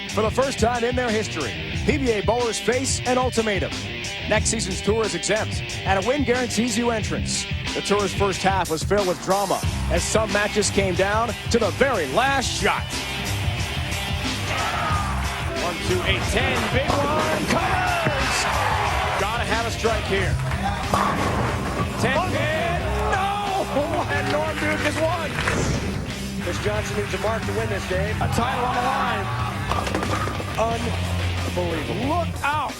For the first time in their history, PBA bowlers face an ultimatum. Next season's tour is exempt, and a win guarantees you entrance. The tour's first half was filled with drama, as some matches came down to the very last shot. 1, 2, 8, 10, big one, covers! Gotta have a strike here. 10 pin, no! And Norm Duke has won. Chris Johnson needs a mark to win this game. A title on the line. Unbelievable. Look out!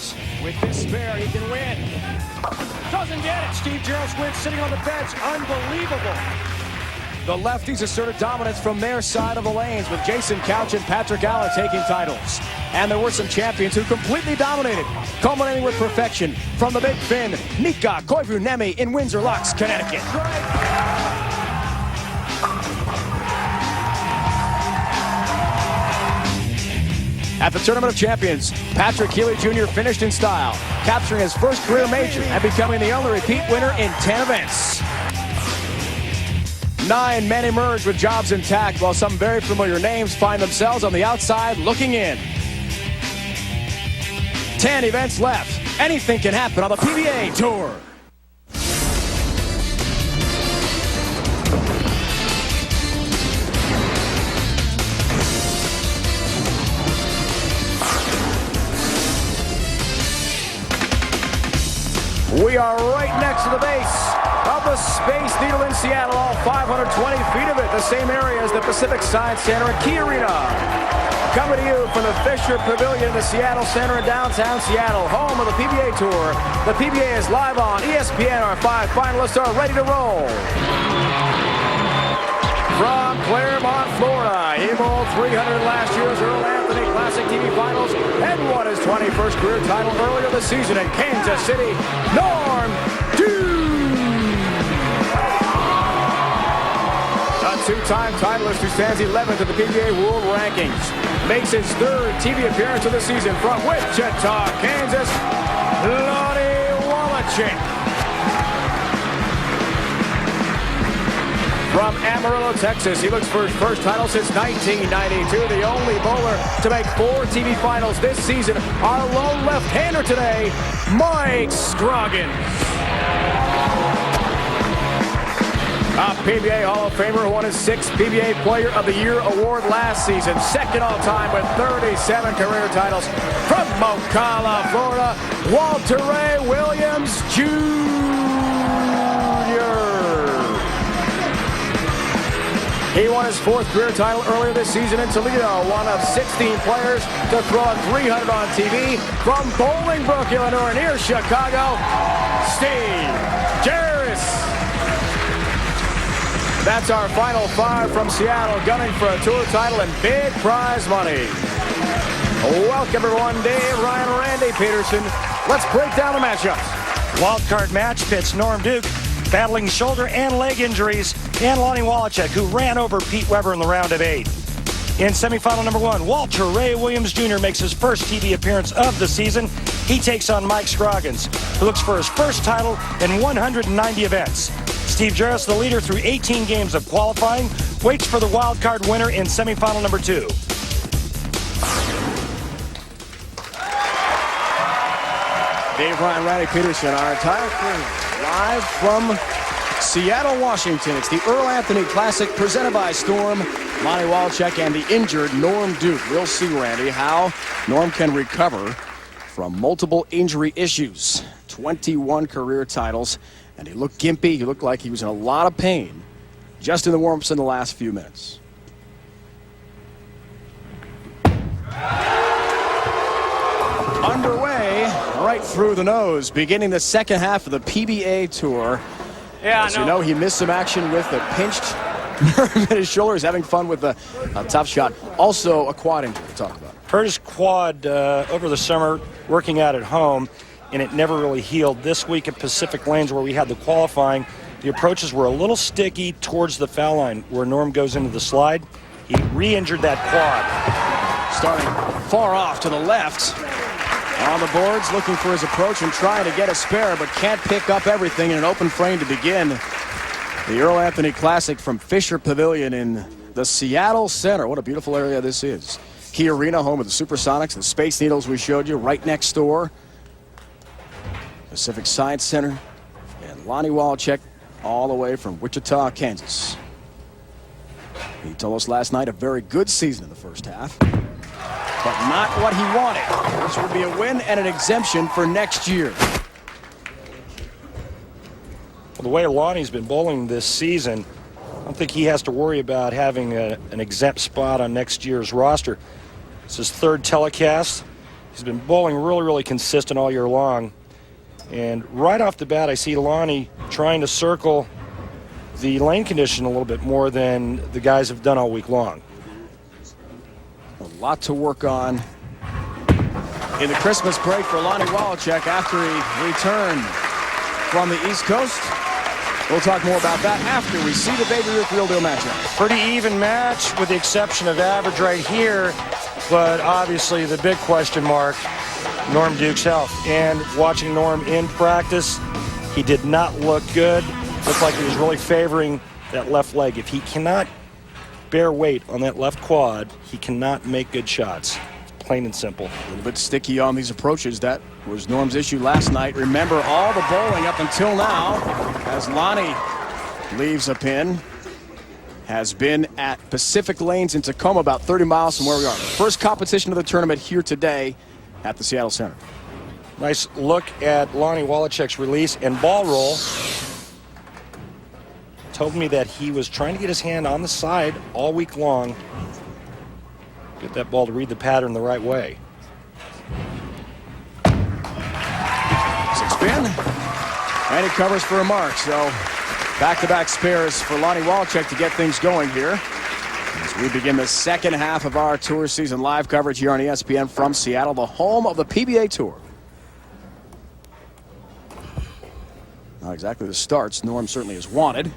With this spare, he can win. Doesn't get it. Steve Jaros wins sitting on the bench. Unbelievable. The lefties asserted dominance from their side of the lanes, with Jason Couch and Patrick Allen taking titles. And there were some champions who completely dominated, culminating with perfection from the Big Fin, Nika Koivuniemi in Windsor Locks, Connecticut. At the Tournament of Champions, Patrick Healy Jr. finished in style, capturing his first career major and becoming the only repeat winner in 10 events. 9 men emerge with jobs intact, while some very familiar names find themselves on the outside looking in. 10 events left. Anything can happen on the PBA Tour. We are right next to the base of the Space Needle in Seattle, all 520 feet of it, the same area as the Pacific Science Center and Key Arena. Coming to you from the Fisher Pavillion, the Seattle Center in downtown Seattle, home of the PBA Tour. The PBA is live on ESPN. Our 5 finalists are ready to roll. From Claremont, Florida, he bowled 300 last year's Earl Anthony Classic TV Finals and won his 21st career title earlier this season in Kansas City, Norm Duke. A 2-time titleist who stands 11th in the PBA World Rankings. Makes his 3rd TV appearance of the season from Wichita, Kansas, Lonnie Waliczek. From Amarillo, Texas, he looks for his first title since 1992. The only bowler to make 4 TV finals this season. Our lone left-hander today, Mike Scroggins. A PBA Hall of Famer who won his 6th PBA Player of the Year award last season. 2nd all-time with 37 career titles. From Ocala, Florida, Walter Ray Williams Jr. He won his 4th career title earlier this season in Toledo, one of 16 players to throw a 300 on TV. From Bolingbrook, Illinois, near Chicago, Steve Jarus. That's our final 5 from Seattle, gunning for a tour title and big prize money. Welcome, everyone. Dave, Ryan, Randy Peterson. Let's break down the matchups. Wildcard match pits Norm Duke, battling shoulder and leg injuries, and Lonnie Waliczek, who ran over Pete Weber in the round of 8. In semifinal number 1, Walter Ray Williams Jr. makes his first TV appearance of the season. He takes on Mike Scroggins, who looks for his first title in 190 events. Steve Jaros, the leader through 18 games of qualifying, waits for the wild card winner in semifinal number 2. Dave, Ryan, Randy Peterson, our entire crew, live from Seattle, Washington. It's the Earl Anthony Classic presented by Storm, Lonnie Waliczek, and the injured Norm Duke. We'll see, Randy, how Norm can recover from multiple injury issues. 21 career titles, and he looked gimpy. He looked like he was in a lot of pain just in the warm-ups in the last few minutes. Underway right through the nose, beginning the second half of the PBA Tour. As you know, he missed some action with the pinched nerve in his shoulder. He's having fun with a tough shot. Also, a quad injury to talk about. Hurt his quad over the summer, working out at home, and it never really healed. This week at Pacific Lanes, where we had the qualifying, the approaches were a little sticky towards the foul line where Norm goes into the slide. He re-injured that quad. Starting far off to the left. On the boards, looking for his approach and trying to get a spare, but can't pick up everything in an open frame to begin. The Earl Anthony Classic from Fisher Pavilion in the Seattle Center. What a beautiful area this is. Key Arena, home of the Supersonics, the Space Needles we showed you right next door. Pacific Science Center. And Lonnie Waliczek all the way from Wichita, Kansas. He told us last night a very good season in the first half, but not what he wanted, which would be a win and an exemption for next year. Well, the way Lonnie's been bowling this season, I don't think he has to worry about having an exempt spot on next year's roster. It's his third telecast. He's been bowling really, really consistent all year long. And right off the bat, I see Lonnie trying to circle the lane condition a little bit more than the guys have done all week long. A lot to work on in the Christmas break for Lonnie Waliczek after he returned from the East Coast. We'll talk more about that after we see the Baby Ruth Real Deal matchup. Pretty even match with the exception of average right here, but obviously the big question mark, Norm Duke's health. And watching Norm in practice, he did not look good. Looked like he was really favoring that left leg. If he cannot bear weight on that left quad, he cannot make good shots. Plain and simple. A little bit sticky on these approaches. That was Norm's issue last night. Remember, all the bowling up until now, as Lonnie leaves a pin, has been at Pacific Lanes in Tacoma, about 30 miles from where we are. First competition of the tournament here today at the Seattle Center. Nice look at Lonnie Waliczek's release and ball roll. Told me that he was trying to get his hand on the side all week long. Get that ball to read the pattern the right way. Six spin. And he covers for a mark. So back-to-back spares for Lonnie Waliczek to get things going here as we begin the second half of our tour season live coverage here on ESPN from Seattle, the home of the PBA Tour. Not exactly the starts Norm certainly has wanted,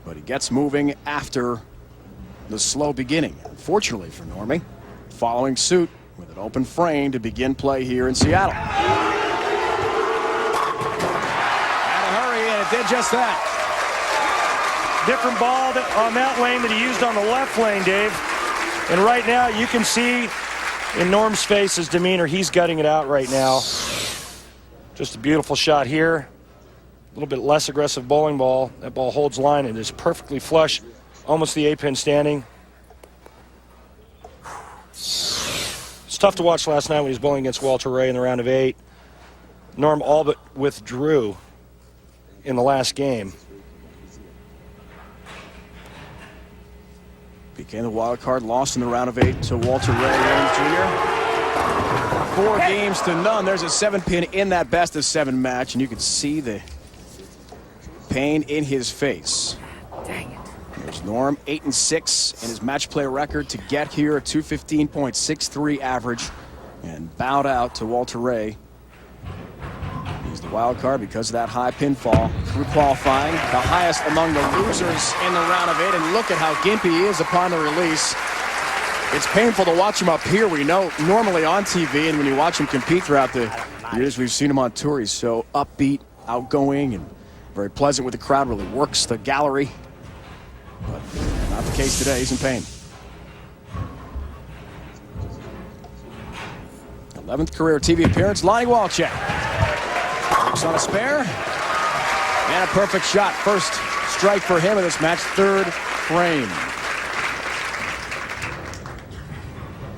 but he gets moving after the slow beginning. Unfortunately for Normie, following suit with an open frame to begin play here in Seattle. Had a hurry, and it did just that. Different ball on that lane that he used on the left lane, Dave. And right now you can see in Norm's face his demeanor. He's gutting it out right now. Just a beautiful shot here. A little bit less aggressive bowling ball. That ball holds line and is perfectly flush. Almost the A-pin standing. It's tough to watch last night when he was bowling against Walter Ray in the round of 8. Norm all but withdrew in the last game. Became the wild card, lost in the round of 8 to Walter Ray Williams Jr. 4 games to none. There's a 7-pin in that best of 7 match, and you can see the pain in his face. Dang it. There's Norm, 8-6 in his match play record to get here, a 215.63 average, and bowed out to Walter Ray. He's the wild card because of that high pinfall through qualifying, the highest among the losers in the round of 8, and look at how gimpy he is upon the release. It's painful to watch him up here. We know normally on TV, and when you watch him compete throughout the years we've seen him on tour, he's so upbeat, outgoing, and very pleasant with the crowd, really works the gallery. But not the case today. He's in pain. 11th career TV appearance, Lonnie Waliczek. Looks on a spare. And a perfect shot. First strike for him in this match, 3rd frame.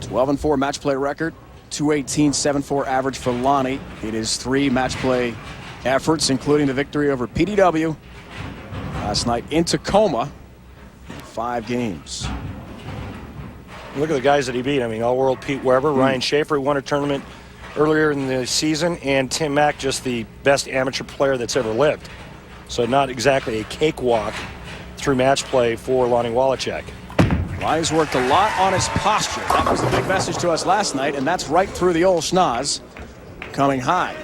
12-4 match play record, 218.74 average for Lonnie. It is 3 match play efforts, including the victory over PDW last night in Tacoma. 5 games. Look at the guys that he beat. I mean, all-world Pete Weber, Ryan Schaefer, who won a tournament earlier in the season, and Tim Mack, just the best amateur player that's ever lived. So not exactly a cakewalk through match play for Lonnie Waliczek. Lonnie's worked a lot on his posture. That was the big message to us last night, and that's right through the old schnoz, coming high.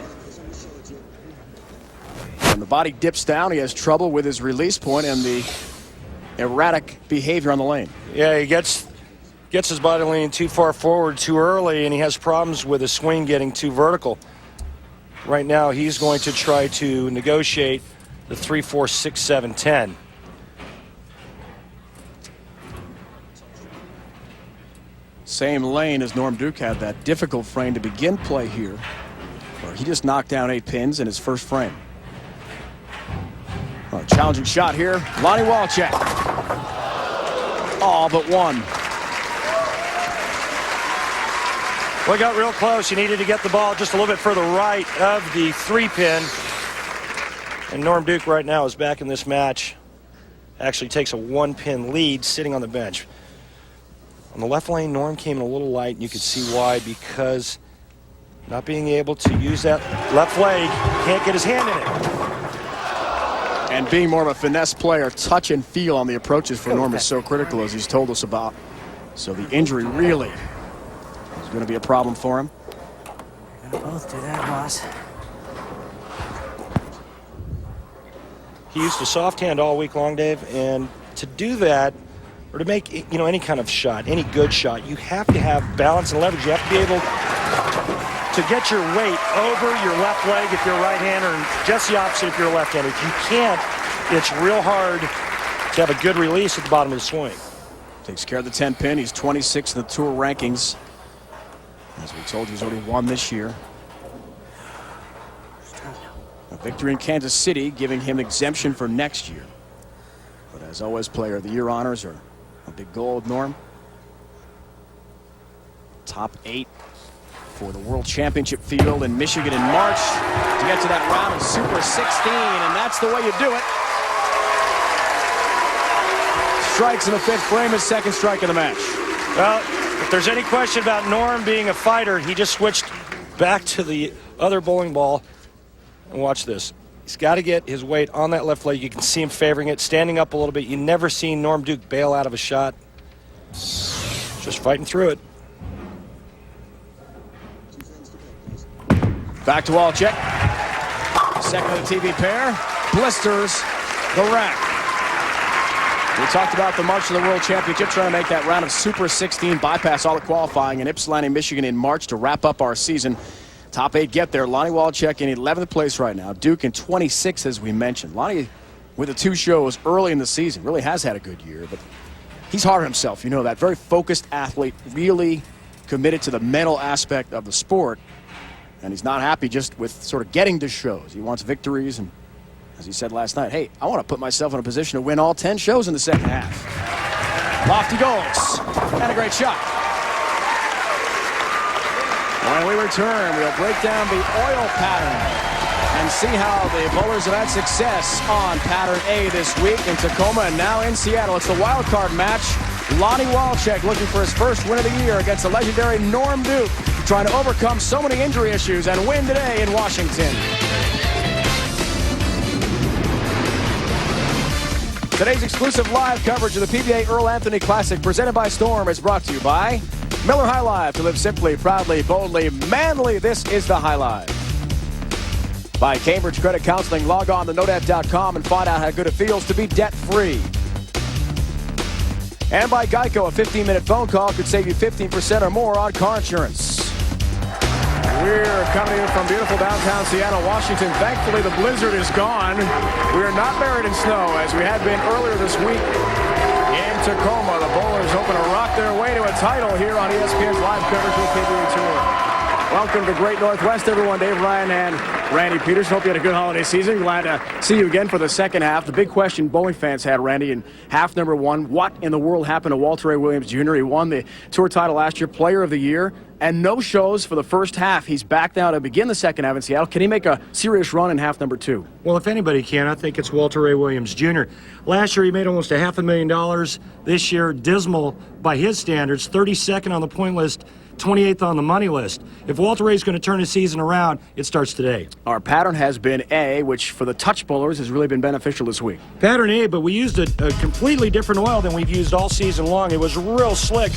When the body dips down, he has trouble with his release point and the erratic behavior on the lane. Yeah, he gets his body leaning too far forward too early, and he has problems with his swing getting too vertical. Right now, he's going to try to negotiate the 3-4, 6-7, 10. Same lane as Norm Duke had that difficult frame to begin play here, where he just knocked down 8 pins in his first frame. Oh, challenging shot here. Lonnie Waliczek. All but one. We got real close. You needed to get the ball just a little bit further right of the 3-pin. And Norm Duke right now is back in this match. Actually takes a 1-pin lead sitting on the bench. On the left lane, Norm came in a little light, and you could see why, because not being able to use that left leg, can't get his hand in it. And being more of a finesse player, touch and feel on the approaches for Norm is so critical, as he's told us about. So the injury really is going to be a problem for him. We're gonna both do that, boss. He used a soft hand all week long, Dave, and to do that, or to make, you know, any kind of shot, any good shot, you have to have balance and leverage. You have to be able to get your weight over your left leg if you're a right-hander, and just the opposite if you're a left-hander. If you can't, it's real hard to have a good release at the bottom of the swing. Takes care of the 10-pin. He's 26th in the tour rankings. As we told you, he's already won this year. A victory in Kansas City giving him exemption for next year. But as always, Player of the Year honors are a big goal with Norm. Top 8 for the World Championship field in Michigan in March to get to that round of Super 16, and that's the way you do it. Strikes in the 5th frame, his 2nd strike of the match. Well, if there's any question about Norm being a fighter, he just switched back to the other bowling ball. And watch this. He's got to get his weight on that left leg. You can see him favoring it, standing up a little bit. You never seen Norm Duke bail out of a shot. Just fighting through it. Back to Waliczek. Second of the TV pair. Blisters the rack. We talked about the March of the World Championship, trying to make that round of Super 16, bypass all the qualifying in Ypsilanti, Michigan in March to wrap up our season. Top 8 get there. Lonnie Waliczek in 11th place right now. Duke in 26th, as we mentioned. Lonnie with the 2 shows early in the season. Really has had a good year, but he's hard on himself. You know that. Very focused athlete, really committed to the mental aspect of the sport. And he's not happy just with sort of getting to shows. He wants victories, and as he said last night, hey, I want to put myself in a position to win all 10 shows in the second half. Lofty goals. And a great shot. When we return, we'll break down the oil pattern and see how the bowlers have had success on pattern A this week in Tacoma and now in Seattle. It's the wildcard match. Lonnie Waliczek looking for his first win of the year against the legendary Norm Duke, trying to overcome so many injury issues and win today in Washington. Today's exclusive live coverage of the PBA Earl Anthony Classic presented by Storm is brought to you by Miller High Life. To live simply, proudly, boldly, manly, this is the High Life. By Cambridge Credit Counseling, log on to nodebt.com and find out how good it feels to be debt-free. And by Geico, a 15-minute phone call could save you 15% or more on car insurance. We're coming in from beautiful downtown Seattle, Washington. Thankfully, the blizzard is gone. We are not buried in snow as we had been earlier this week in Tacoma. The bowlers hoping to rock their way to a title here on ESPN's live coverage of the PBA Tour. Welcome to Great Northwest, everyone. Dave Ryan and Randy Peterson. Hope you had a good holiday season. Glad to see you again for the second half. The big question bowling fans had, Randy, in half number 1, what in the world happened to Walter A. Williams Jr.? He won the tour title last year, Player of the Year, and no shows for the first half. He's back now to begin the second half in Seattle. Can he make a serious run in half number 2? Well, if anybody can, I think it's Walter A. Williams Jr. Last year, he made almost $500,000. This year, dismal by his standards, 32nd on the point list, 28th on the money list. If Walter Ray is going to turn his season around, it starts today. Our pattern has been A, which for the touch bowlers has really been beneficial this week. Pattern A, but we used a completely different oil than we've used all season long. It was real slick,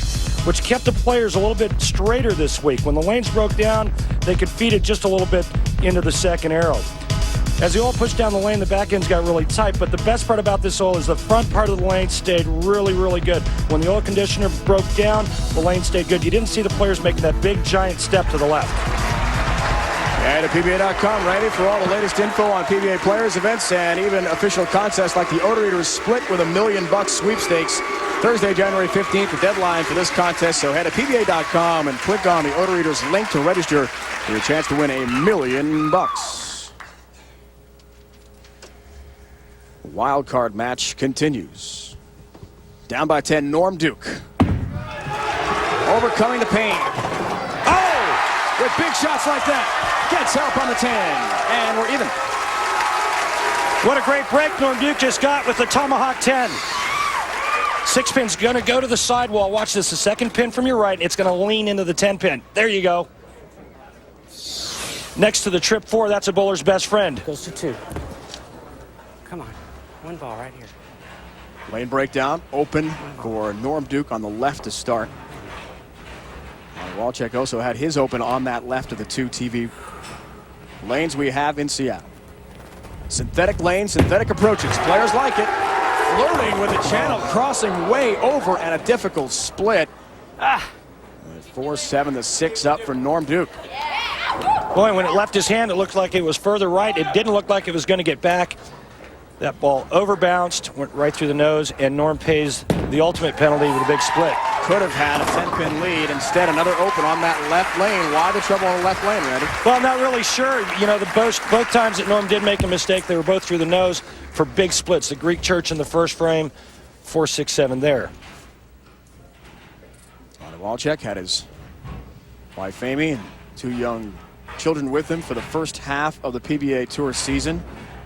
which kept the players a little bit straighter this week. When the lanes broke down, they could feed it just a little bit into the second arrow. As the oil pushed down the lane, the back ends got really tight, but the best part about this oil is the front part of the lane stayed really, really good. When the oil conditioner broke down, the lane stayed good. You didn't see the players making that big, giant step to the left. And at PBA.com, Randy, for all the latest info on PBA players, events, and even official contests like the Odor Eaters Split with $1 million sweepstakes. Thursday, January 15th, the deadline for this contest. So head to PBA.com and click on the Odor Eaters link to register for your chance to win $1 million. The wild card match continues. Down by 10, Norm Duke. Overcoming the pain. Oh! With big shots like that. Gets help on the 10. And we're even. What a great break Norm Duke just got with the tomahawk 10. 6 pin's going to go to the sidewall. Watch this. The second pin from your right. It's going to lean into the 10 pin. There you go. Next to the trip 4, that's a bowler's best friend. Goes to 2. Come on. One ball right here. Lane breakdown. Open for Norm Duke on the left to start. Waliczek also had his open on that left of the 2 TV lanes we have in Seattle. Synthetic lanes, synthetic approaches. Players like it. Flirting with the channel, crossing way over and a difficult split. 4-7 to 6 up for Norm Duke. Boy, when it left his hand, it looked like it was further right. It didn't look like it was going to get back. That ball overbounced, went right through the nose, and Norm pays the ultimate penalty with a big split. Could have had a 10-pin lead. Instead, another open on that left lane. Why the trouble on the left lane, Randy? Well, I'm not really sure. You know, both times that Norm did make a mistake, they were both through the nose for big splits. The Greek Church in the first frame, 4-6-7 there. Waliczek had his wife Amy and 2 young children with him for the first half of the PBA Tour season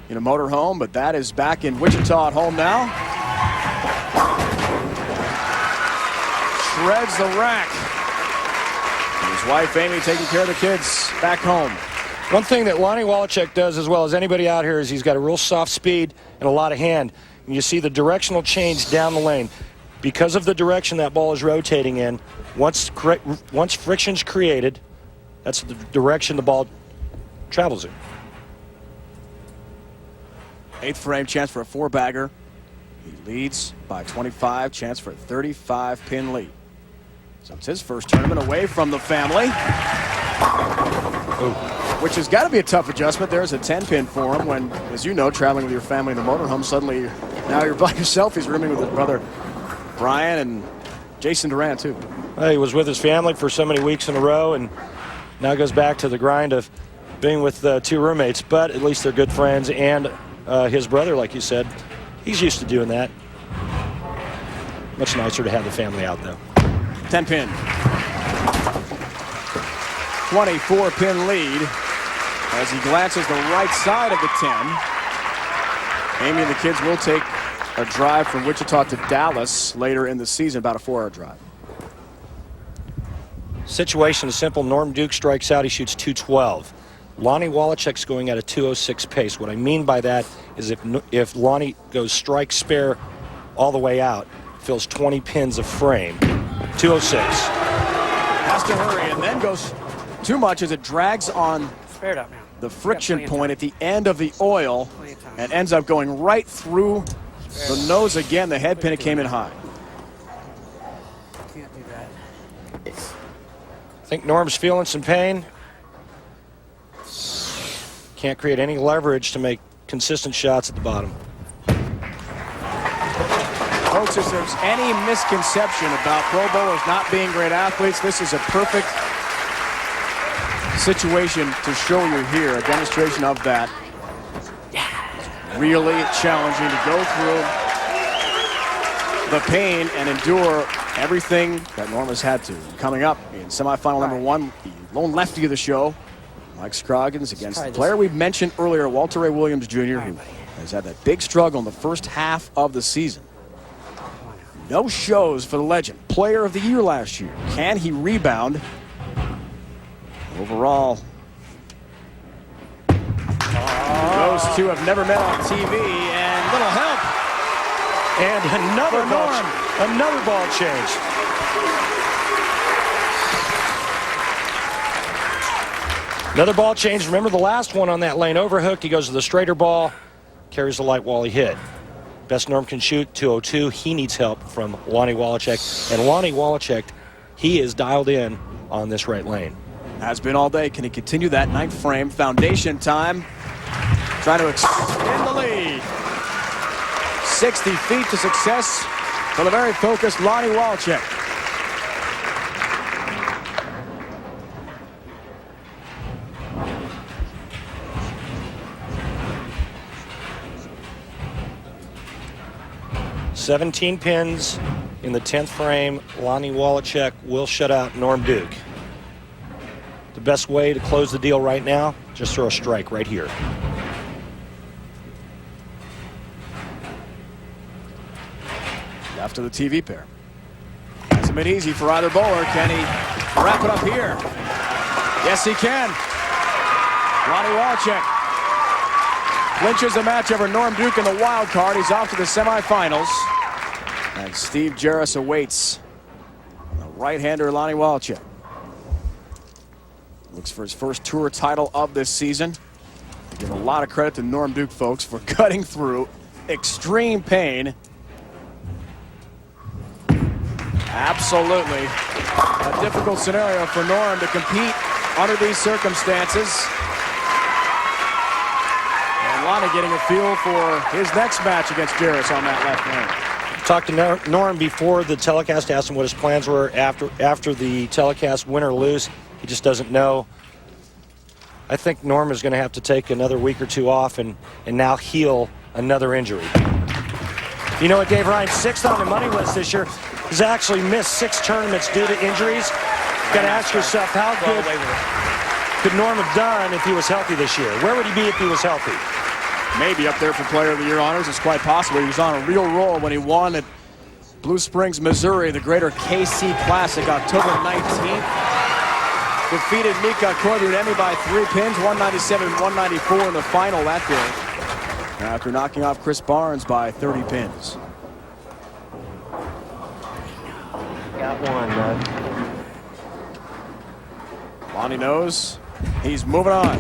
in a motorhome, but that is back in Wichita at home now. Shreds the rack. And his wife Amy taking care of the kids back home. One thing that Lonnie Waliczek does as well as anybody out here is he's got a real soft speed and a lot of hand. And you see the directional change down the lane. Because of the direction that ball is rotating in, once friction's created, that's the direction the ball travels in. 8th frame, chance for a 4-bagger. He leads by 25, chance for a 35-pin lead. So it's his first tournament away from the family. Which has got to be a tough adjustment. There's a 10-pin for him when, as you know, traveling with your family in the motorhome, suddenly now you're by yourself. He's rooming with his brother Brian and Jason Duran, too. Well, he was with his family for so many weeks in a row and now goes back to the grind of being with 2 roommates. But at least they're good friends, and his brother, like you said, he's used to doing that. Much nicer to have the family out, though. 10-pin. 24-pin lead as he glances the right side of the 10. Amy and the kids will take a drive from Wichita to Dallas later in the season, about a 4-hour drive. Situation is simple. Norm Duke strikes out. He shoots 212. Lonnie Waliczek's going at a 206 pace. What I mean by that is if Lonnie goes strike spare all the way out, fills 20 pins of frame, 206. Has to hurry and then goes too much as it drags on Spare it up now. the friction point at the end of the oil and ends up going right through the nose again. The head pin, it came in high. Can't do that. I think Norm's feeling some pain. Can't create any leverage to make consistent shots at the bottom. Folks, if there's any misconception about pro bowlers not being great athletes, this is a perfect situation to show you here, a demonstration of that. It's really challenging to go through the pain and endure everything that Norm has had to. Coming up in semifinal number 1, the lone lefty of the show, Mike Scroggins against the player we mentioned earlier, Walter Ray Williams Jr., who has had that big struggle in the first half of the season. No shows for the legend. Player of the year last year. Can he rebound? Overall, those two have never met on TV, and little help. And another ball change. Another ball change. Remember the last one on that lane overhook. He goes to the straighter ball, carries the light Wally hit. Best Norm can shoot, 202. He needs help from Lonnie Waliczek. And Lonnie Waliczek, he is dialed in on this right lane. Has been all day. Can he continue that 9th frame? Foundation time. Trying to extend the lead. 60 feet to success for the very focused Lonnie Waliczek. "17 pins in the 10th frame. Lonnie Waliczek will shut out Norm Duke. The best way to close the deal right now, just throw a strike right here. After the TV pair. Hasn't been easy for either bowler. Can he wrap it up here? Yes, he can. Lonnie Waliczek clinches the match over Norm Duke in the wild card. He's off to the semifinals. And Steve Jarus awaits the right-hander Lonnie Waliczek. Looks for his first tour title of this season. Give a lot of credit to Norm Duke, folks, for cutting through extreme pain. Absolutely a difficult scenario for Norm to compete under these circumstances. And Lonnie getting a feel for his next match against Jaros on that left hand. Talked to Norm before the telecast, asked him what his plans were after the telecast, win or lose. He just doesn't know. I think Norm is going to have to take another week or two off and now heal another injury. You know what, Dave Ryan, 6th on the money list this year. He's actually missed 6 tournaments due to injuries. Got to ask yourself, how good could Norm have done if he was healthy this year? Where would he be if he was healthy? Maybe up there for Player of the Year honors. It's quite possible. He was on a real roll when he won at Blue Springs, Missouri, the Greater KC Classic, October 19th. Defeated Mika Koivu by 3 pins, 197-194 in the final that day, after knocking off Chris Barnes by 30 pins. Got one, Doug. Lonnie knows he's moving on.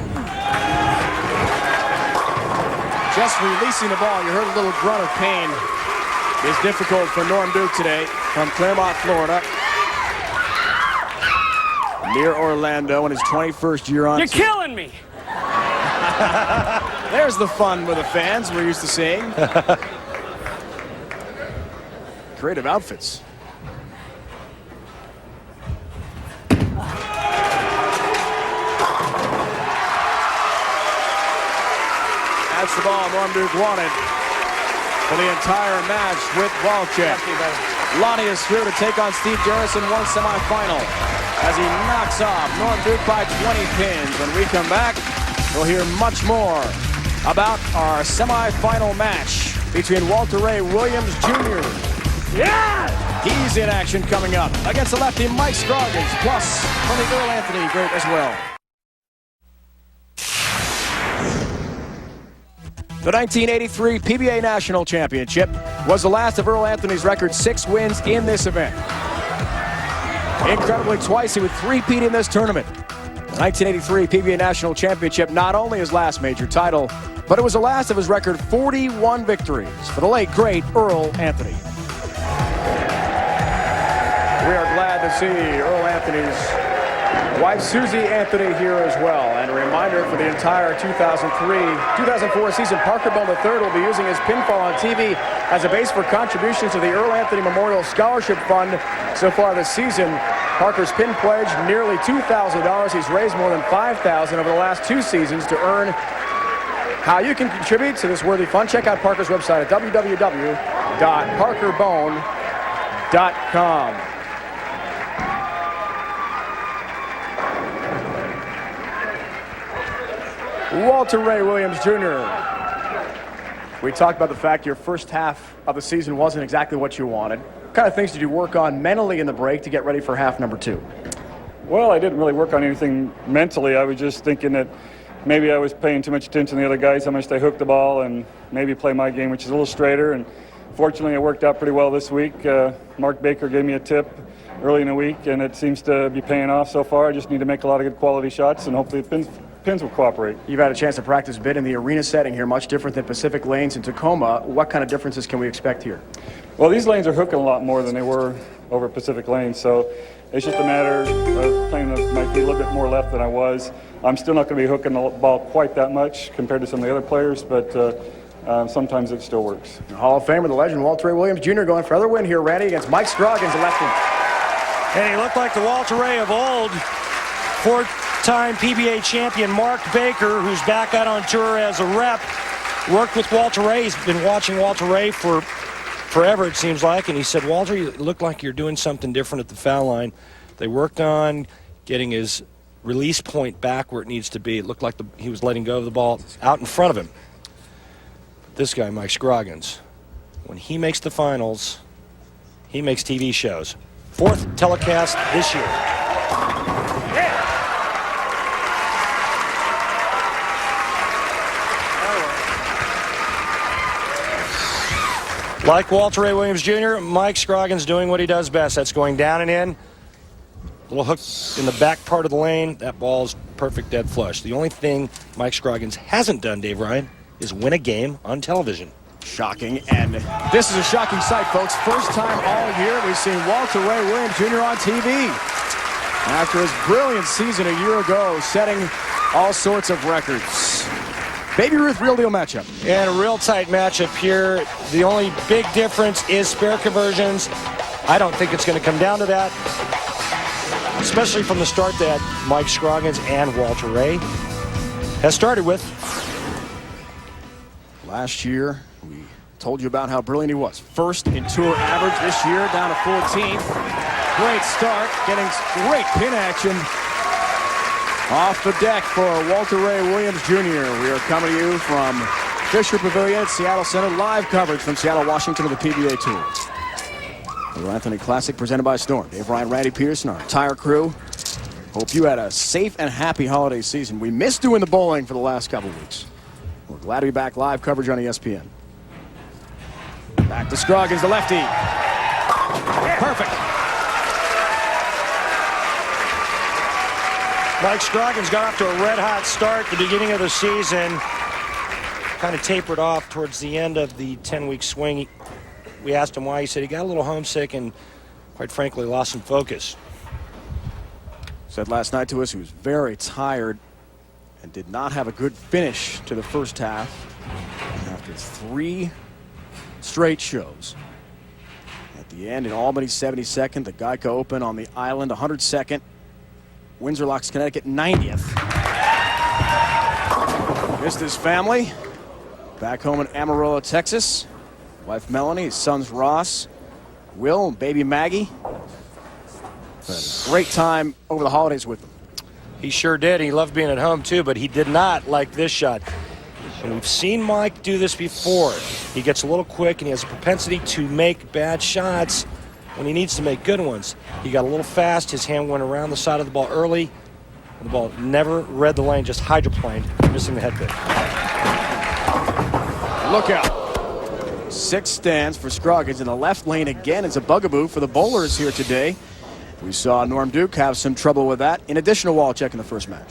Just releasing the ball. You heard a little grunt of pain. It's difficult for Norm Duke today from Claremont, Florida. Near Orlando in his 21st year on. You're killing me. There's the fun with the fans we're used to seeing. Creative outfits. That's the ball Norm Duke wanted for the entire match with Waliczek. Lonnie is through to take on Steve Jarus in one semifinal as he knocks off Norm Duke by 20 pins. When we come back, we'll hear much more about our semifinal match between Walter Ray Williams Jr. Yeah! He's in action coming up against the lefty Mike Scroggins, plus from the Earl Anthony great as well. The 1983 PBA National Championship was the last of Earl Anthony's record 6 wins in this event. Incredibly, twice he would three-peat in this tournament. The 1983 PBA National Championship, not only his last major title, but it was the last of his record 41 victories for the late, great Earl Anthony. We are glad to see Earl Anthony's wife Susie Anthony here as well. And a reminder for the entire 2003-2004 season, Parker Bone III will be using his pinfall on TV as a base for contributions to the Earl Anthony Memorial Scholarship Fund. So far this season, Parker's pin pledge nearly $2,000. He's raised more than $5,000 over the last 2 seasons to earn. How you can contribute to this worthy fund, check out Parker's website at www.parkerbone.com. Walter Ray Williams Jr. We talked about the fact your first half of the season wasn't exactly what you wanted. What kind of things did you work on mentally in the break to get ready for half number 2? Well, I didn't really work on anything mentally. I was just thinking that maybe I was paying too much attention to the other guys, how much they hooked the ball, and maybe play my game, which is a little straighter. And fortunately, it worked out pretty well this week. Mark Baker gave me a tip early in the week, and it seems to be paying off so far. I just need to make a lot of good quality shots, and hopefully the pins will cooperate. You've had a chance to practice a bit in the arena setting here, much different than Pacific Lanes in Tacoma. What kind of differences can we expect here? Well, these lanes are hooking a lot more than they were over Pacific Lanes, so it's just a matter of playing my feet a little bit more left than I was. I'm still not going to be hooking the ball quite that much compared to some of the other players, but sometimes it still works. Hall of Famer, the legend, Walter Ray Williams Jr. going for another win here, Randy, against Mike Scroggins, the lefty. And he looked like the Walter Ray of old. Four-time PBA champion Mark Baker, who's back out on tour as a rep, worked with Walter Ray. He's been watching Walter Ray for forever, it seems like, and he said, Walter, you look like you're doing something different at the foul line. They worked on getting his release point back where it needs to be. It looked like he was letting go of the ball out in front of him. This guy, Mike Scroggins, when he makes the finals, he makes TV shows. 4th telecast this year. Like Walter Ray Williams Jr., Mike Scroggins doing what he does best. That's going down and in. Little hook in the back part of the lane. That ball's perfect dead flush. The only thing Mike Scroggins hasn't done, Dave Ryan, is win a game on television. Shocking, and this is a shocking sight, folks. First time all year we've seen Walter Ray Williams Jr. on TV. After his brilliant season a year ago, setting all sorts of records. Baby Ruth real deal matchup. And a real tight matchup here. The only big difference is spare conversions. I don't think it's going to come down to that, especially from the start that Mike Scroggins and Walter Ray has started with. Last year, we told you about how brilliant he was. First in tour average this year, down to 14th. Great start, getting great pin action off the deck for Walter Ray Williams Jr. We are coming to you from Fisher Pavillion at Seattle Center. Live coverage from Seattle, Washington of the PBA Tour. The Earl Anthony Classic presented by Storm. Dave Ryan, Randy Peterson, our entire crew. Hope you had a safe and happy holiday season. We missed doing the bowling for the last couple weeks. We're glad to be back. Live coverage on ESPN. Back to Scroggins, the lefty. Perfect. Mike Scroggins got off to a red-hot start at the beginning of the season. Kind of tapered off towards the end of the 10-week swing. We asked him why. He said he got a little homesick and, quite frankly, lost some focus. Said last night to us he was very tired and did not have a good finish to the first half after 3 straight shows. At the end, in Albany, 72nd, the Geico Open on the island, 102nd. Windsor Locks, Connecticut, 90th. Missed his family. Back home in Amarillo, Texas. Wife Melanie, his sons Ross, Will, and baby Maggie. Had a great time over the holidays with them. He sure did. He loved being at home, too, but he did not like this shot. And we've seen Mike do this before. He gets a little quick, and he has a propensity to make bad shots when he needs to make good ones. He got a little fast. His hand went around the side of the ball early. The ball never read the lane, just hydroplaned, missing the head pin. Look out. 6 stands for Scroggins in the left lane again. It's a bugaboo for the bowlers here today. We saw Norm Duke have some trouble with that, in addition to Waliczek in the first match.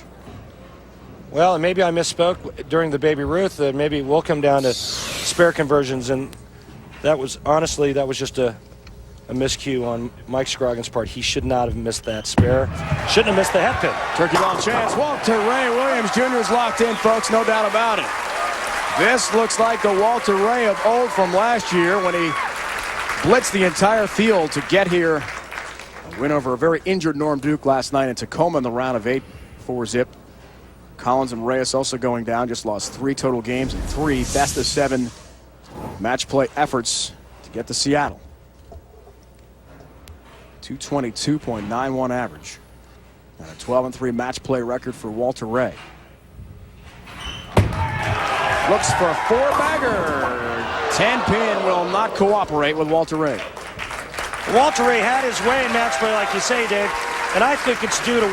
Well, and maybe I misspoke during the Baby Ruth. Maybe it will come down to spare conversions, and that was, honestly, that was just a miscue on Mike Scroggins' part. He should not have missed that spare. Shouldn't have missed the head pin. Turkey ball chance. Walter Ray Williams Jr. is locked in, folks, no doubt about it. This looks like the Walter Ray of old from last year when he blitzed the entire field to get here. A win over a very injured Norm Duke last night in Tacoma in the round of 8, 4-zip. Collins and Reyes also going down, just lost 3 total games and 3 best of 7 match play efforts to get to Seattle. 222.91 average. And a 12-3 match play record for Walter Ray. Looks for a 4-bagger. 10-pin will not cooperate with Walter Ray. Walter Ray had his way in match play, like you say, Dave, and I think it's due to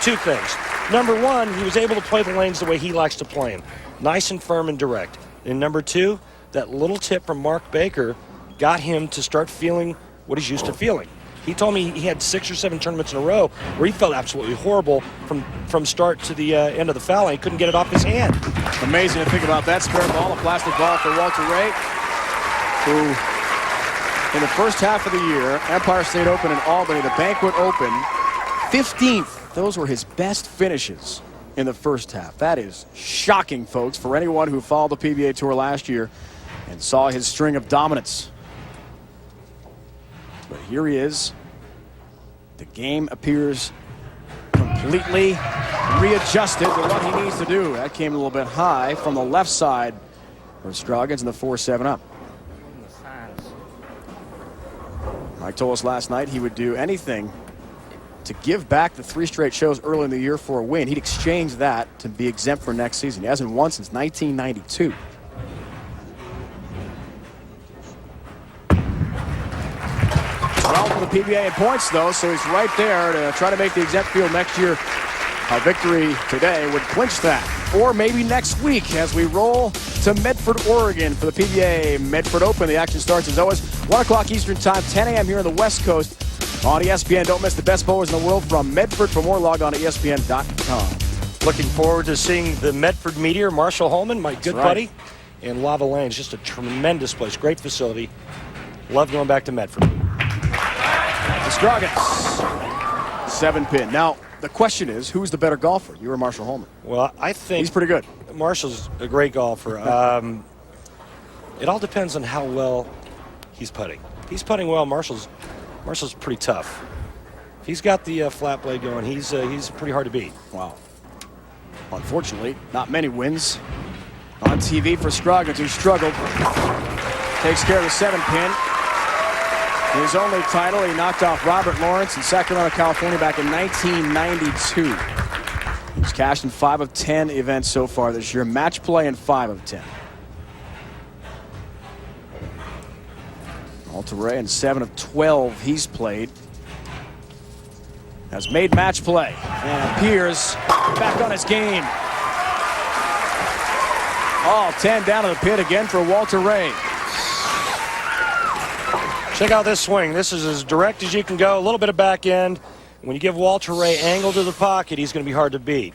2 things. Number 1, he was able to play the lanes the way he likes to play them. Nice and firm and direct. And number 2, that little tip from Mark Baker got him to start feeling what he's used to feeling. He told me he had 6 or 7 tournaments in a row where he felt absolutely horrible from start to the end of the foul line. He couldn't get it off his hand. Amazing to think about that spare ball, a plastic ball for Walter Ray, who in the first half of the year, Empire State Open in Albany, the Banquet Open, 15th. Those were his best finishes. in the first half. That is shocking, folks, for anyone who followed the PBA Tour last year and saw his string of dominance. But here he is. The game appears completely readjusted to what he needs to do. That came a little bit high from the left side for Scroggins in the 4-7 up. Mike told us last night he would do anything to give back the 3 straight shows early in the year for a win. He'd exchange that to be exempt for next season. He hasn't won since 1992. Well, for the PBA in points, though, so he's right there to try to make the exempt field next year. A victory today would clinch that. Or maybe next week as we roll to Medford, Oregon for the PBA Medford Open. The action starts as always 1 o'clock Eastern Time, 10 a.m. here on the West Coast on ESPN. Don't miss the best bowlers in the world from Medford. For more, log on to ESPN.com. Looking forward to seeing the Medford Meteor, Marshall Holman, my good buddy, and Lava Lane's just a tremendous place, great facility. Love going back to Medford. The Scroggins, 7-pin. Now, the question is, who's the better golfer, you or Marshall Holman? Well, I think he's pretty good. Marshall's a great golfer. It all depends on how well he's putting. If he's putting well, Marshall's pretty tough. If he's got the flat blade going, he's pretty hard to beat. Wow. Unfortunately, not many wins on TV for Scroggins, who struggled. Takes care of the 7-pin. His only title, he knocked off Robert Lawrence in Sacramento, California back in 1992. He's cashed in 5 of 10 events so far this year. Match play in 5 of 10. Altuve in 7 of 12 he's played. Has made match play and appears back on his game. All 10 down to the pit again for Walter Ray. Check out this swing. This is as direct as you can go. A little bit of back end. When you give Walter Ray angle to the pocket, he's going to be hard to beat.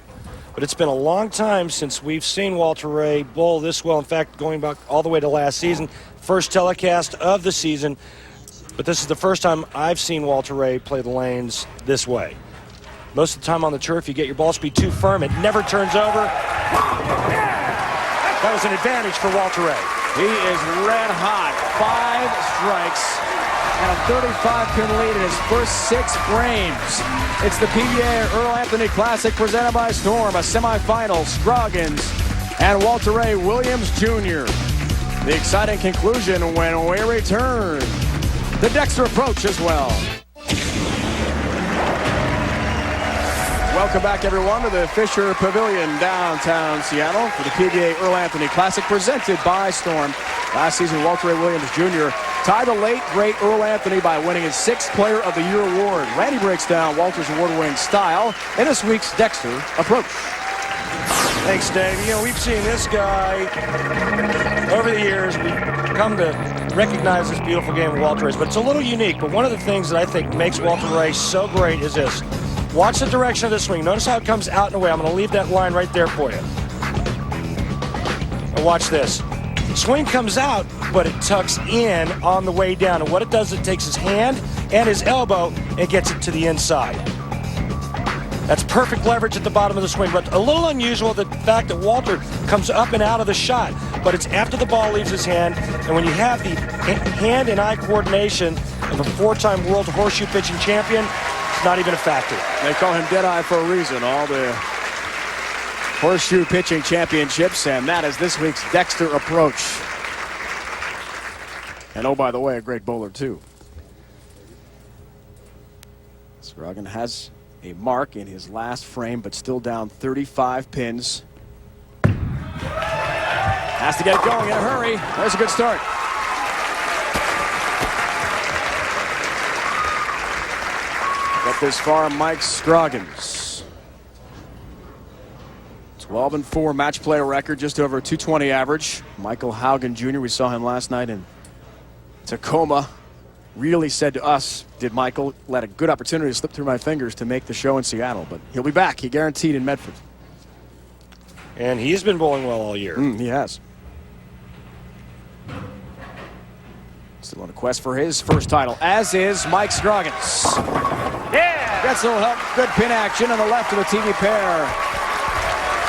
But it's been a long time since we've seen Walter Ray bowl this well. In fact, going back all the way to last season, first telecast of the season. But this is the first time I've seen Walter Ray play the lanes this way. Most of the time on the turf, you get your ball speed too firm. It never turns over. That was an advantage for Walter Ray. He is red hot. 5 strikes and a 35-pin lead in his first 6 frames. It's the PBA Earl Anthony Classic presented by Storm. A semifinal, Scroggins and Walter Ray Williams Jr. The exciting conclusion when we return. The Dexter approach as well. Welcome back, everyone, to the Fisher Pavillion, downtown Seattle, for the PBA Earl Anthony Classic presented by Storm. Last season, Walter Ray Williams Jr. tied the late, great Earl Anthony by winning his 6th Player of the Year award. Randy breaks down Walter's award-winning style in this week's Dexter approach. Thanks, Dave. You know, we've seen this guy over the years. We've come to recognize this beautiful game of Walter Ray's, but it's a little unique. But one of the things that I think makes Walter Ray so great is this. Watch the direction of the swing. Notice how it comes out and away. I'm going to leave that line right there for you. And watch this. The swing comes out, but it tucks in on the way down. And what it does, it takes his hand and his elbow and gets it to the inside. That's perfect leverage at the bottom of the swing. But a little unusual, the fact that Walter comes up and out of the shot. But it's after the ball leaves his hand. And when you have the hand and eye coordination of a 4-time world horseshoe pitching champion, it's not even a factor. They call him Deadeye for a reason. All the horseshoe pitching championships, and that is this week's Dexter approach. And oh, by the way, a great bowler too. Scroggins has a mark in his last frame, but still down 35 pins. Has to get it going in a hurry. There's a good start. Got this far, Mike Scroggins. 12-4 match play record, just over 220 average. Michael Haugen Jr., we saw him last night in Tacoma, really said to us, did Michael let a good opportunity slip through my fingers to make the show in Seattle, but he'll be back, he guaranteed, in Medford. And he's been bowling well all year. He has. Still on a quest for his first title, as is Mike Scroggins. Yeah! Gets a little help, good pin action on the left of the TV pair.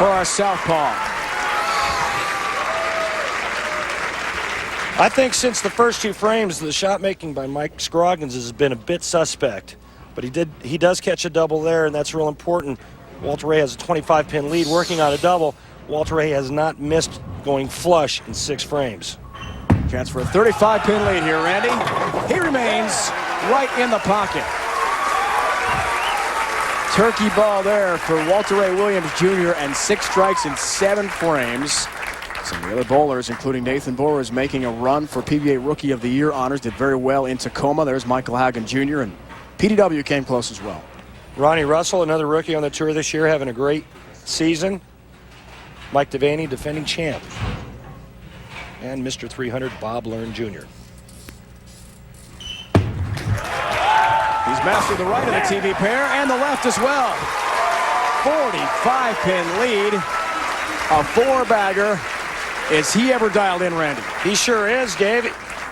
for our southpaw. I think since the first 2 frames, the shot making by Mike Scroggins has been a bit suspect. But he does catch a double there, and that's real important. Walter Ray has a 25-pin lead working on a double. Walter Ray has not missed going flush in 6 frames. Chance for a 35-pin lead here, Randy. He remains right in the pocket. Turkey ball there for Walter Ray Williams Jr. and 6 strikes in 7 frames. Some of the other bowlers, including Nathan Boers, making a run for PBA Rookie of the Year honors. Did very well in Tacoma. There's Michael Hagan Jr. and PDW came close as well. Ronnie Russell, another rookie on the tour this year, having a great season. Mike Devaney, defending champ. And Mr. 300, Bob Learn Jr. He's mastered the right of the TV pair and the left as well. 45-pin lead. A 4-bagger. Is he ever dialed in, Randy? He sure is, Dave.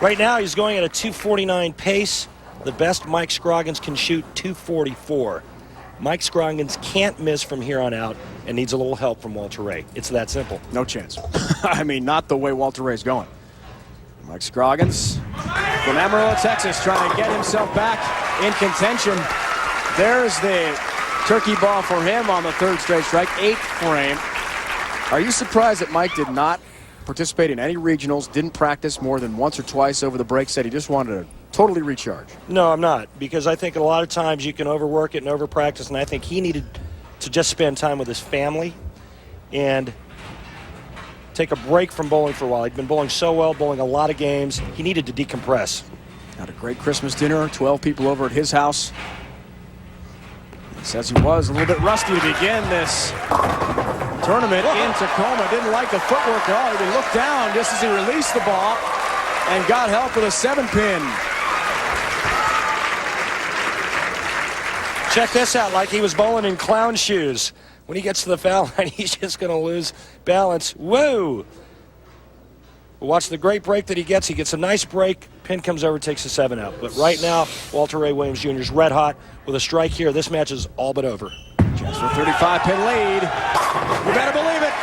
Right now he's going at a 249 pace. The best Mike Scroggins can shoot, 244. Mike Scroggins can't miss from here on out and needs a little help from Walter Ray. It's that simple. No chance. I mean, not the way Walter Ray's going. Mike Scroggins from Amarillo, Texas, trying to get himself back in contention. There's the turkey ball for him on the 3rd straight strike, 8th frame. Are you surprised that Mike did not participate in any regionals, didn't practice more than once or twice over the break, said he just wanted to totally recharge? No, I'm not, because I think a lot of times you can overwork it and overpractice, and I think he needed to just spend time with his family and take a break from bowling for a while. He'd been bowling so well, bowling a lot of games. He needed to decompress. Had a great Christmas dinner, 12 people over at his house. He says he was a little bit rusty to begin this tournament in Tacoma. Didn't like the footwork at all. He looked down just as he released the ball and got help with a 7-pin. Check this out, like he was bowling in clown shoes. When he gets to the foul line, he's just going to lose balance. Whoa! Watch the great break that he gets. He gets a nice break. Pin comes over, takes the 7 out. But right now, Walter Ray Williams Jr. is red hot with a strike here. This match is all but over. Just for 35-pin lead. You better believe it.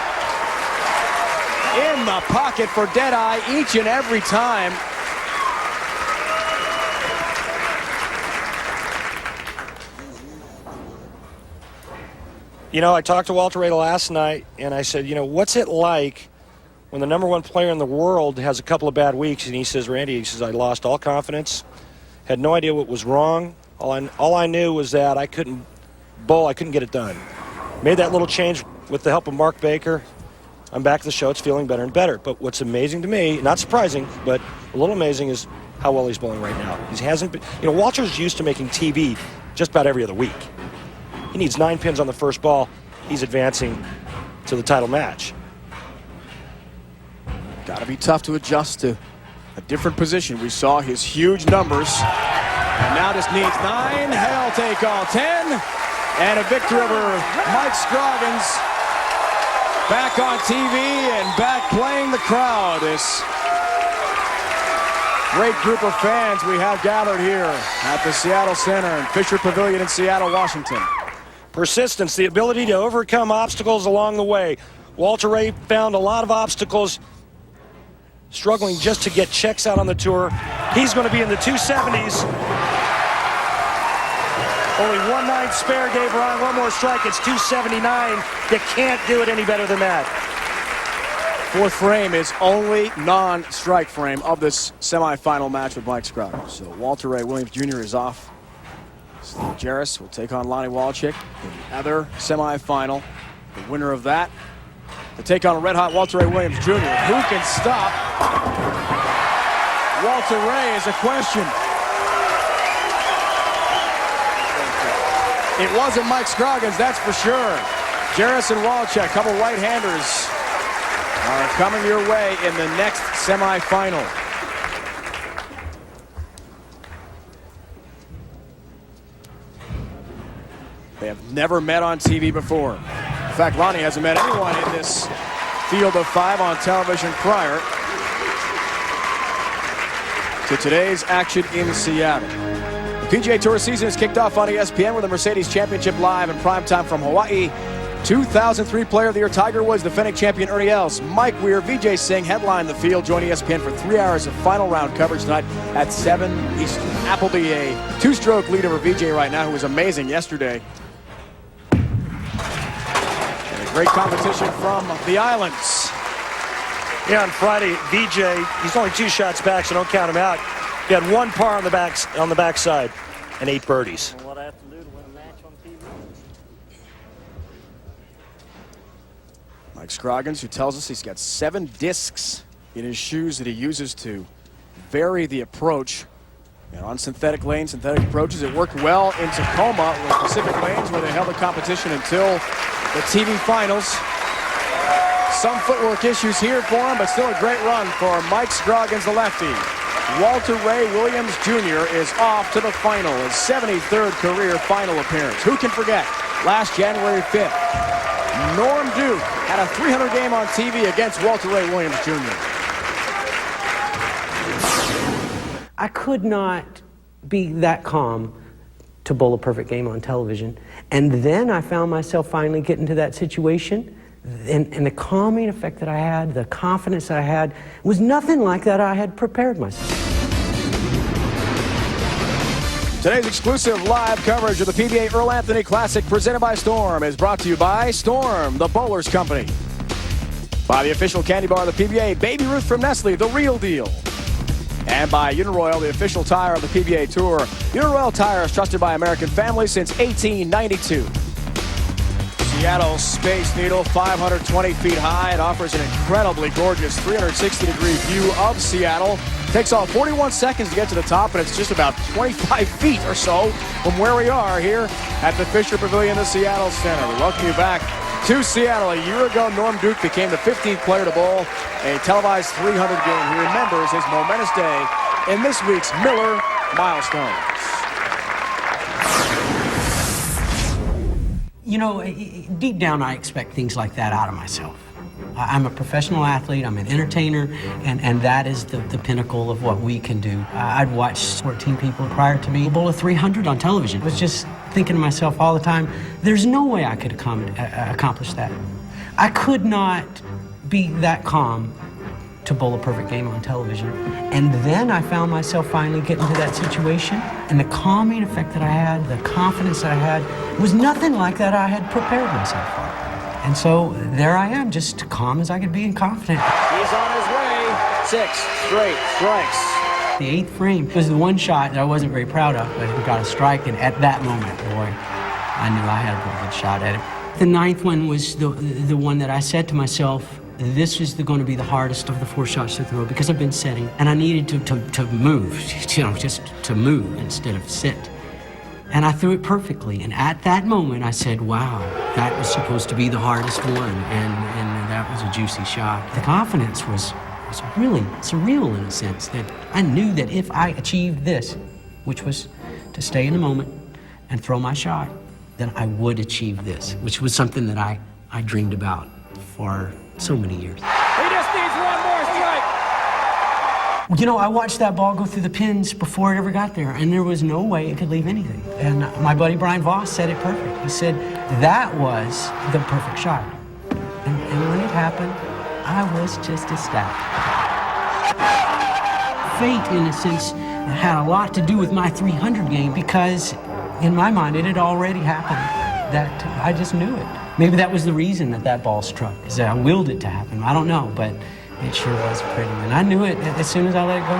In the pocket for Deadeye each and every time. You know, I talked to Walter Ray last night, and I said, you know, what's it like when the #1 player in the world has a couple of bad weeks? And he says, Randy, he says, I lost all confidence, had no idea what was wrong. All I knew was that I couldn't bowl, I couldn't get it done. Made that little change with the help of Mark Baker. I'm back to the show. It's feeling better and better. But what's amazing to me, not surprising, but a little amazing, is how well he's bowling right now. He hasn't been, you know, Walter's used to making TV just about every other week. He needs 9 pins on the first ball. He's advancing to the title match. Got to be tough to adjust to a different position. We saw his huge numbers. And now just needs 9. He'll take all 10. And a victory over Mike Scroggins. Back on TV and back playing the crowd. This great group of fans we have gathered here at the Seattle Center and Fisher Pavillion in Seattle, Washington. Persistence, the ability to overcome obstacles along the way. Walter Ray found a lot of obstacles, struggling just to get checks out on the tour. He's going to be in the 270s. Only 1/9 spare, Dave Ryan. One more strike, it's 279. You can't do it any better than that. 4th frame is only non-strike frame of this semifinal match with Mike Scroggins. So Walter Ray Williams Jr. is off. So Jarus will take on Lonnie Waliczek in the other semifinal. The winner of that to take on a red-hot Walter Ray Williams Jr. Who can stop Walter Ray is a question. It wasn't Mike Scroggins, that's for sure. Jaros and Waliczek, couple right-handers, are coming your way in the next semifinal. They have never met on TV before. In fact, Lonnie hasn't met anyone in this field of 5 on television prior to today's action in Seattle. The PGA Tour season is kicked off on ESPN with the Mercedes Championship live in primetime from Hawaii. 2003 Player of the Year Tiger Woods, defending champion Ernie Els, Mike Weir, Vijay Singh headlined the field. Join ESPN for 3 hours of final round coverage tonight at 7 Eastern. Appleby a 2-stroke lead over Vijay right now, who was amazing yesterday. And a great competition from the islands. Yeah, on Friday, Vijay, he's only 2 shots back, so don't count him out. He had 1 par on the backside and 8 birdies. What I have to do to win a match on TV? Mike Scroggins, who tells us he's got 7 discs in his shoes that he uses to vary the approach. And on synthetic lanes, synthetic approaches, it worked well in Tacoma with Pacific Lanes, where they held the competition until the TV finals. Some footwork issues here for him, but still a great run for Mike Scroggins, the lefty. Walter Ray Williams Jr. is off to the final, his 73rd career final appearance. Who can forget? Last January 5th, Norm Duke had a 300 game on TV against Walter Ray Williams Jr. I could not be that calm to bowl a perfect game on television. And then I found myself finally getting to that situation. And the calming effect that I had, the confidence that I had, was nothing like that I had prepared myself. Today's exclusive live coverage of the PBA Earl Anthony Classic presented by Storm is brought to you by Storm, the Bowlers Company. By the official candy bar of the PBA, Baby Ruth from Nestle, the real deal. And by Uniroyal, the official tire of the PBA Tour. Uniroyal tire is trusted by American families since 1892. Seattle Space Needle, 520 feet high. It offers an incredibly gorgeous 360-degree view of Seattle. Takes all 41 seconds to get to the top, and it's just about 25 feet or so from where we are here at the Fisher Pavillion, the Seattle Center. We welcome you back to Seattle. A year ago, Norm Duke became the 15th player to bowl a televised 300 game. He remembers his momentous day in this week's Miller Milestones. You know, deep down I expect things like that out of myself. I'm a professional athlete, I'm an entertainer, and that is the pinnacle of what we can do. I'd watched 14 people prior to me bowl a 300 on television. I was just thinking to myself all the time, there's no way I could accomplish that. I could not be that calm to bowl a perfect game on television. And then I found myself finally getting to that situation, and the calming effect that I had, the confidence that I had, was nothing like that I had prepared myself for. And so there I am, just calm as I could be and confident. He's on his way. 6 straight strikes. The 8th frame was the one shot that I wasn't very proud of, but we got a strike, and at that moment, boy, I knew I had a pretty good shot at it. The 9th one was the one that I said to myself, this is going to be the hardest of the 4 shots to throw, because I've been setting, and I needed to move, you know, just to move instead of sit. And I threw it perfectly, and at that moment I said, wow, that was supposed to be the hardest one, and that was a juicy shot. The confidence was really surreal in a sense, that I knew that if I achieved this, which was to stay in the moment and throw my shot, then I would achieve this, which was something that I dreamed about for so many years. He just needs one more strike. You know, I watched that ball go through the pins before it ever got there, and there was no way it could leave anything. And my buddy Brian Voss said it perfect. He said, that was the perfect shot. And when it happened, I was just ecstatic. Fate, in a sense, had a lot to do with my 300 game, because in my mind, it had already happened. That I just knew it. Maybe that was the reason that ball struck, is that I willed it to happen. I don't know, but it sure was pretty. And I knew it as soon as I let it go.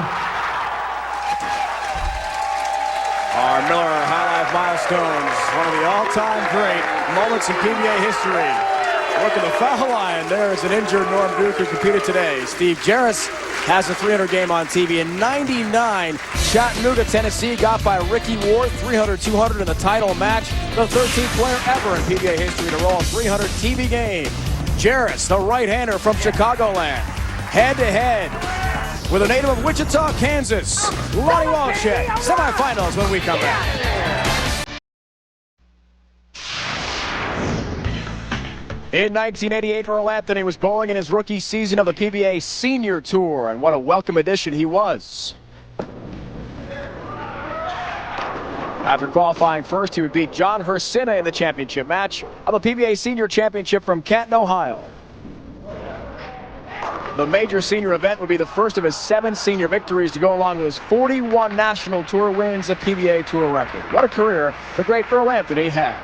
Our Miller High Life Milestones, one of the all-time great moments in PBA history. Look at the foul line. There is an injured Norm Duke who competed today. Steve Jarus has a 300 game on TV. In '99, Chattanooga, Tennessee got by Ricky Ward, 300-200 in the title match. The 13th player ever in PBA history to roll a 300 TV game. Jarus, the right-hander from Chicagoland, head-to-head with a native of Wichita, Kansas, Lonnie Waliczek. Semifinals when we come back. In 1988, Earl Anthony was bowling in his rookie season of the PBA Senior Tour, and what a welcome addition he was. After qualifying first, he would beat John Versina in the championship match of the PBA Senior Championship from Canton, Ohio. The major senior event would be the first of his 7 senior victories to go along with his 41 National Tour wins, a PBA Tour record. What a career the great Earl Anthony had.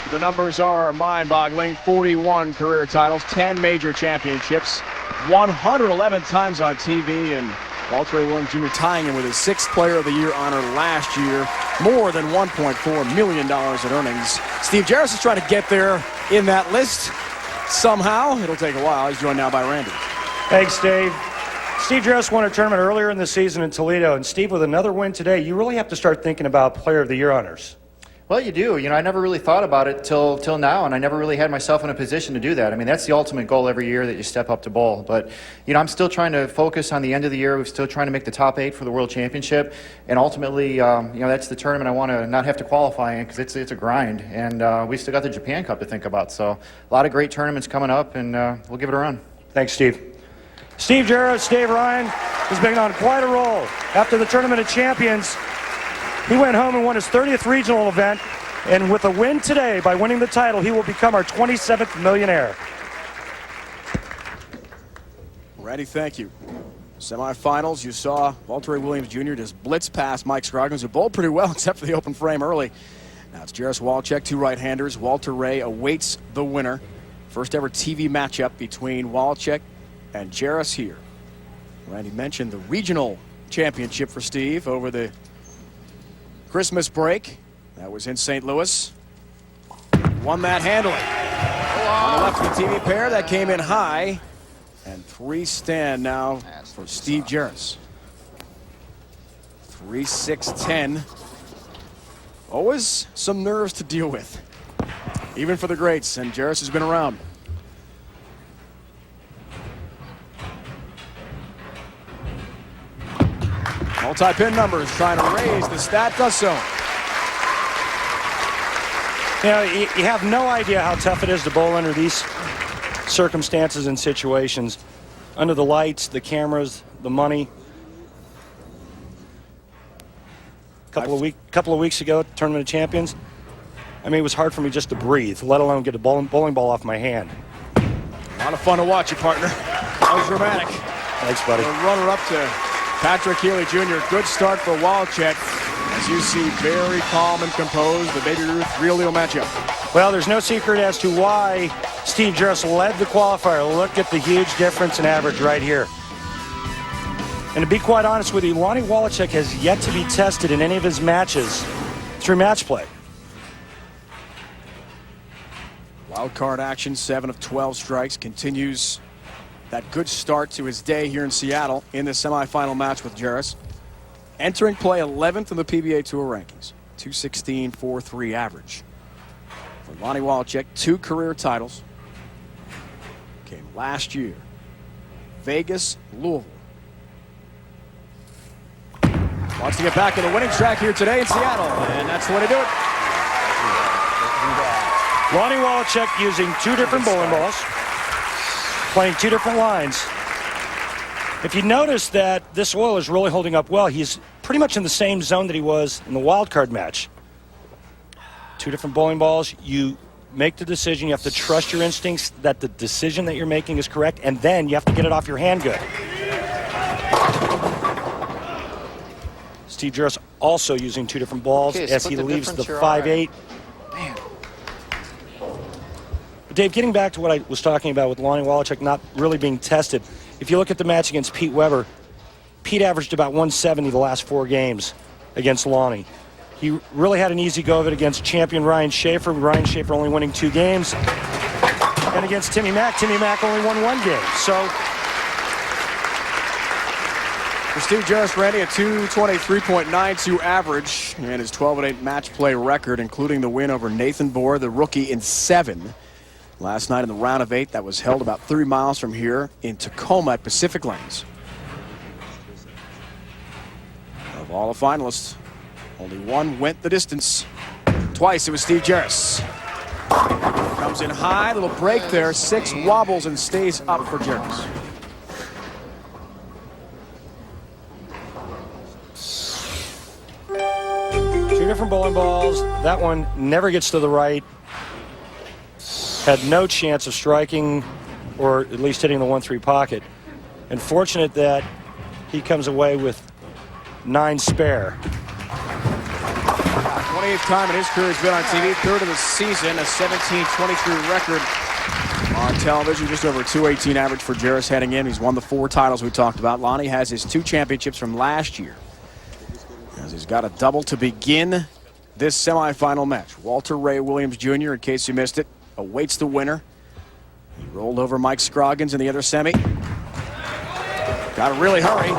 The numbers are mind-boggling. 41 career titles, 10 major championships, 111 times on TV, and Walter Ray Williams Jr. tying him with his 6th Player of the Year honor last year. More than $1.4 million in earnings. Steve Jaros is trying to get there in that list. Somehow, it'll take a while. He's joined now by Randy. Thanks, Dave. Steve Jaros won a tournament earlier in the season in Toledo, and Steve, with another win today, you really have to start thinking about Player of the Year honors. Well, you do. You know, I never really thought about it till now, and I never really had myself in a position to do that. I mean, that's the ultimate goal every year, that you step up to bowl. But, you know, I'm still trying to focus on the end of the year. We're still trying to make the top 8 for the World Championship. And ultimately, you know, that's the tournament I want to not have to qualify in, because it's a grind. And we still got the Japan Cup to think about. So a lot of great tournaments coming up, and we'll give it a run. Thanks, Steve. Steve Jaros, Dave Ryan, has been on quite a roll. After the Tournament of Champions, he went home and won his 30th regional event. And with a win today, by winning the title, he will become our 27th millionaire. Randy, thank you. Semifinals, you saw Walter Ray Williams Jr. just blitz past Mike Scroggins, who bowled pretty well except for the open frame early. Now it's Jaros Waliczek, 2 right-handers. Walter Ray awaits the winner. First ever TV matchup between Waliczek and Jaros here. Randy mentioned the regional championship for Steve over the Christmas break. That was in St. Louis. Won that handily. On the left of the TV pair, that came in high. And 3 stand now for Steve Jaros. 3-6-10. Always some nerves to deal with, even for the greats, and Jaros has been around. Multi-pin numbers, trying to raise the stat, does so. You know, you have no idea how tough it is to bowl under these circumstances and situations. Under the lights, the cameras, the money. Couple of weeks ago, Tournament of Champions, I mean, it was hard for me just to breathe, let alone get a bowling ball off my hand. A lot of fun to watch you, partner. That was dramatic. Thanks, buddy. The runner-up to Patrick Healy Jr. Good start for Waliczek. As you see, very calm and composed. The Baby Ruth real deal matchup. Well, there's no secret as to why Steve Jaros led the qualifier. Look at the huge difference in average right here. And to be quite honest with you, Lonnie Waliczek has yet to be tested in any of his matches through match play. Wildcard action, 7 of 12 strikes. Continues that good start to his day here in Seattle in the semifinal match with Jarus. Entering play 11th in the PBA Tour rankings. 216.43 average. For Lonnie Waliczek, 2 career titles. Came last year. Vegas, Louisville. Wants to get back in the winning track here today in Seattle, and that's the way to do it. Lonnie Waliczek using 2 different bowling balls, playing 2 different lines. If you notice that this oil is really holding up well, he's pretty much in the same zone that he was in the wildcard match. 2 different bowling balls. You make the decision. You have to trust your instincts that the decision that you're making is correct, and then you have to get it off your hand good. Steve Jaros also using 2 different balls as he leaves the 5-8. Man. But Dave, getting back to what I was talking about with Lonnie Waliczek not really being tested, if you look at the match against Pete Weber, Pete averaged about 170 the last 4 games against Lonnie. He really had an easy go of it against champion Ryan Schaefer. Ryan Schaefer only winning 2 games. And against Timmy Mack only won 1 game. So for Steve Jaros, Randy, a 223.92 average and his 12-8 match play record, including the win over Nathan Bohr, the rookie, in 7. Last night in the round of 8 that was held about 3 miles from here in Tacoma at Pacific Lanes. Of all the finalists, only 1 went the distance. Twice it was Steve Jaros. Comes in high, little break there, 6 wobbles and stays up for Jaros. Two different bowling balls. That one never gets to the right. Had no chance of striking or at least hitting the 1-3 pocket. And fortunate that he comes away with 9 spare. 28th time in his career he's been on TV, third of the season, a 17-23 record on television, just over 218 average for Jarus heading in. He's won the 4 titles we talked about. Lonnie has his 2 championships from last year, as he's got a double to begin this semifinal match. Walter Ray Williams Jr., in case you missed it, awaits the winner. He rolled over Mike Scroggins in the other semi. Got to really hurry.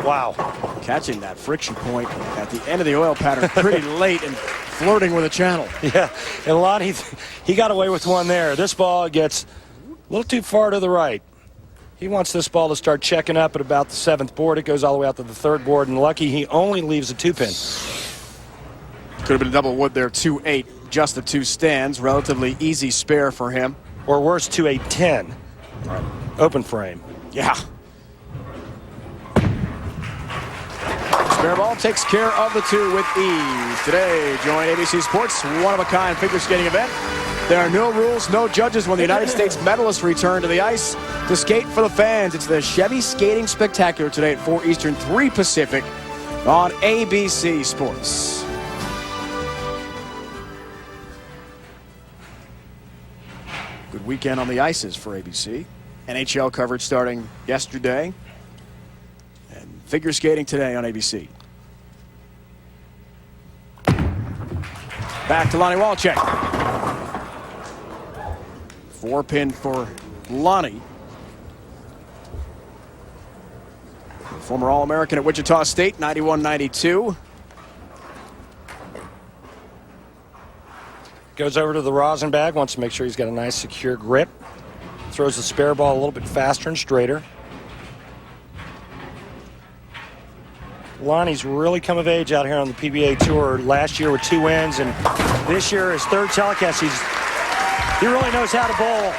Wow. Catching that friction point at the end of the oil pattern pretty late and flirting with the channel. Yeah, and Lonnie, he got away with one there. This ball gets a little too far to the right. He wants this ball to start checking up at about the 7th board. It goes all the way out to the 3rd board, and lucky he only leaves a 2-pin. Could have been a double wood there, 2-8, just the 2 stands. Relatively easy spare for him. Or worse, 2-8-10. Right. Open frame. Yeah. Spare ball takes care of the 2 with ease. Today, join ABC Sports' one-of-a-kind figure skating event. There are no rules, no judges when the United States medalists return to the ice to skate for the fans. It's the Chevy Skating Spectacular today at 4 Eastern, 3 Pacific on ABC Sports. Good weekend on the ices for ABC. NHL coverage starting yesterday. And figure skating today on ABC. Back to Lonnie Waliczek. 4-pin for Lonnie. The former All-American at Wichita State, 91-92. Goes over to the rosin bag, wants to make sure he's got a nice secure grip. Throws the spare ball a little bit faster and straighter. Lonnie's really come of age out here on the PBA Tour. Last year with 2 wins, and this year his 3rd telecast. He really knows how to bowl.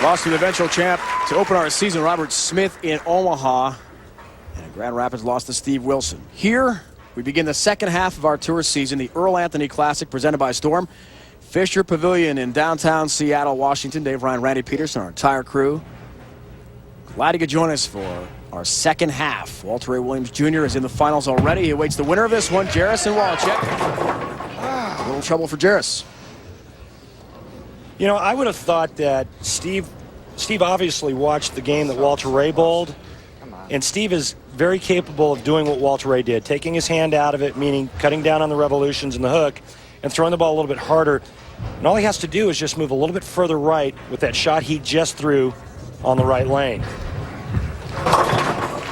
Lost to the eventual champ to open our season, Robert Smith in Omaha. And Grand Rapids lost to Steve Wilson. Here, we begin the second half of our tour season, the Earl Anthony Classic presented by Storm. Fisher Pavillion in downtown Seattle, Washington. Dave Ryan, Randy Peterson, our entire crew. Glad you could join us for our second half. Walter Ray Williams Jr. is in the finals already. He awaits the winner of this one, Jaros and Waliczek. A little trouble for Jarus. You know, I would have thought that Steve obviously watched the game that Walter Ray bowled, and Steve is very capable of doing what Walter Ray did, taking his hand out of it, meaning cutting down on the revolutions and the hook, and throwing the ball a little bit harder. And all he has to do is just move a little bit further right with that shot he just threw on the right lane.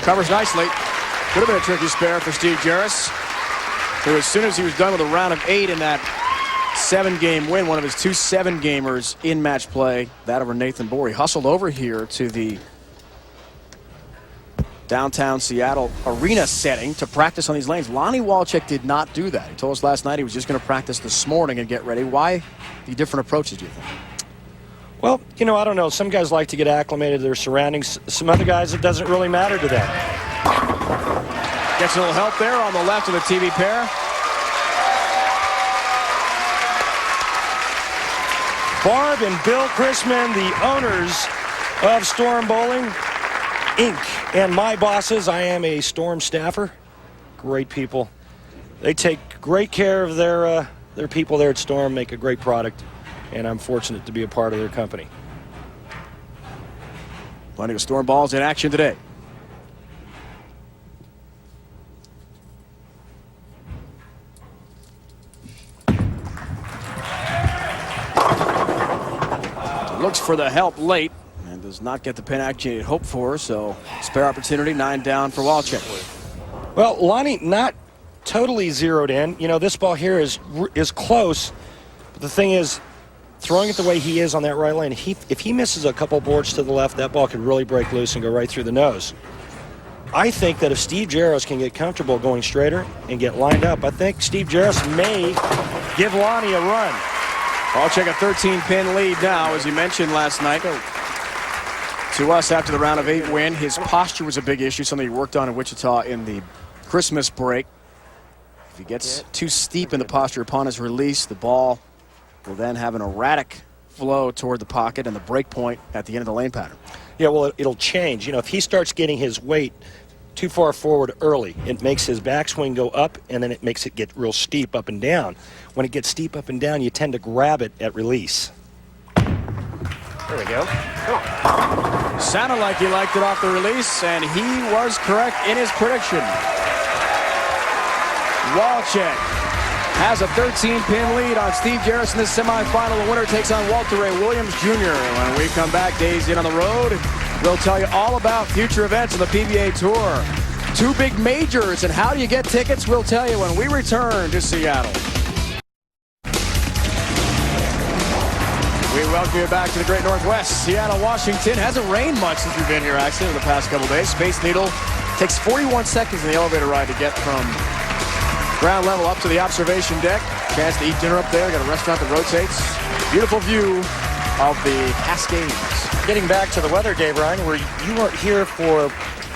Covers nicely. Could have been a tricky spare for Steve Jarus, who as soon as he was done with a round of 8 in that 7-game win, one of his 2 7-gamers in match play, that over Nathan Bohr, he hustled over here to the downtown Seattle arena setting to practice on these lanes. Lonnie Waliczek did not do that. He told us last night he was just going to practice this morning and get ready. Why the different approaches, do you think? Well, you know, I don't know. Some guys like to get acclimated to their surroundings. Some other guys, it doesn't really matter to them. Gets a little help there on the left of the TV pair. Barb and Bill Chrisman, the owners of Storm Bowling Inc. and my bosses. I am a Storm staffer. Great people. They take great care of their people there at Storm, make a great product, and I'm fortunate to be a part of their company. Plenty of Storm balls in action today. Looks for the help late and does not get the pin action he had hoped for, so spare opportunity, 9 down for Waliczek. Well, Lonnie not totally zeroed in. You know, this ball here is close, but the thing is, throwing it the way he is on that right lane, if he misses a couple boards to the left, that ball could really break loose and go right through the nose. I think that if Steve Jaros can get comfortable going straighter and get lined up, I think Steve Jaros may give Lonnie a run. Waliczek a 13-pin lead now, as he mentioned last night. To us after the round of 8 win, his posture was a big issue, something he worked on in Wichita in the Christmas break. If he gets too steep in the posture upon his release, the ball will then have an erratic flow toward the pocket and the break point at the end of the lane pattern. Yeah, well, it'll change. You know, if he starts getting his weight too far forward early, it makes his backswing go up, and then it makes it get real steep up and down. When it gets steep up and down, you tend to grab it at release. There we go. Sounded like he liked it off the release, and he was correct in his prediction. Waliczek has a 13-pin lead on Steve Jaros in this semifinal. The winner takes on Walter Ray Williams Jr. When we come back, days in on the road, we'll tell you all about future events on the PBA Tour. 2 big majors, and how do you get tickets? We'll tell you when we return to Seattle. We welcome you back to the Great Northwest. Seattle, Washington. Hasn't rained much since we've been here, actually, in the past couple days. Space Needle takes 41 seconds in the elevator ride to get from ground level up to the observation deck. Chance to eat dinner up there. Got a restaurant that rotates. Beautiful view of the Cascades. Getting back to the weather, Dave Ryan, where you weren't here for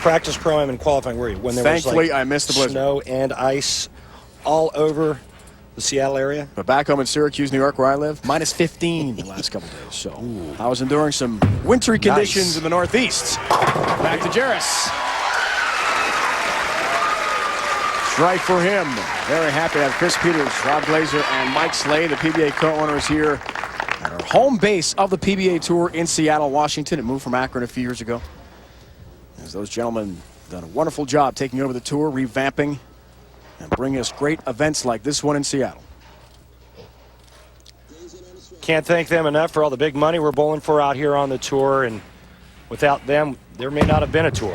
practice, pro-am, and qualifying, were you? When there Thankfully, was, like, I missed the blizzard. Snow and ice all over the Seattle area. But back home in Syracuse, New York, where I live, minus 15 the last couple days. So I was enduring some wintry conditions in the Northeast. Back to Jarus. Strike for him. Very happy to have Chris Peters, Rob Glazer, and Mike Slade, the PBA co-owners here at our home base of the PBA Tour in Seattle, Washington. It moved from Akron a few years ago. As those gentlemen done a wonderful job taking over the tour, revamping, and bringing us great events like this one in Seattle. Can't thank them enough for all the big money we're bowling for out here on the tour, and without them, there may not have been a tour.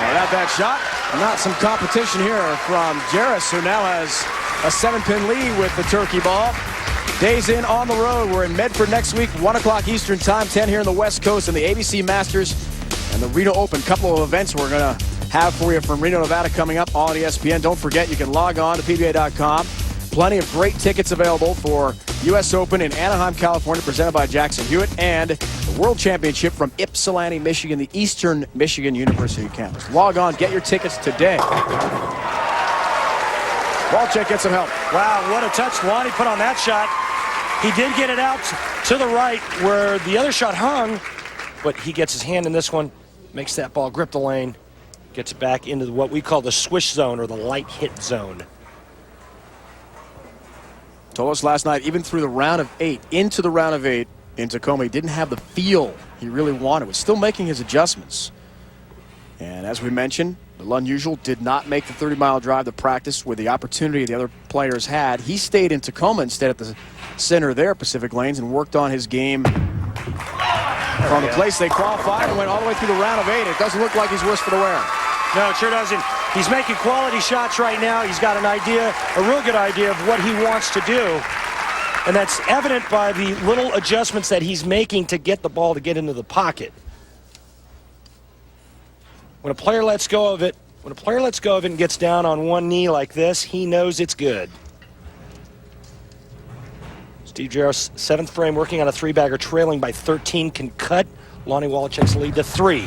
Without that shot, not some competition here from Jarus, who now has a 7-pin lead with the turkey ball. Days in on the road. We're in Medford next week, 1 o'clock Eastern time, 10 here on the West Coast, and the ABC Masters and the Reno Open. Couple of events we're going to have for you from Reno, Nevada coming up on ESPN. Don't forget, you can log on to PBA.com. Plenty of great tickets available for U.S. Open in Anaheim, California, presented by Jackson Hewitt, and the World Championship from Ypsilanti, Michigan, the Eastern Michigan University campus. Log on, get your tickets today. Waliczek gets some help. Wow, what a touch Lonnie put on that shot. He did get it out to the right where the other shot hung, but he gets his hand in this one, makes that ball grip the lane, gets it back into what we call the swish zone or the light hit zone. Told us last night, even through the round of 8, into the round of 8 in Tacoma, he didn't have the feel he really wanted. Was still making his adjustments. And as we mentioned, the unusual did not make the 30-mile drive to practice with the opportunity the other players had. He stayed in Tacoma instead at the center there, Pacific Lanes, and worked on his game from the place they qualified and went all the way through the round of 8. It doesn't look like he's worse for the wear. No, it sure doesn't. He's making quality shots right now. He's got an idea, a real good idea of what he wants to do. And that's evident by the little adjustments that he's making to get the ball to get into the pocket. When a player lets go of it, and gets down on one knee like this, he knows it's good. Steve Jaros, 7th frame, working on a 3-bagger, trailing by 13, can cut Lonnie Waliczek's lead to 3.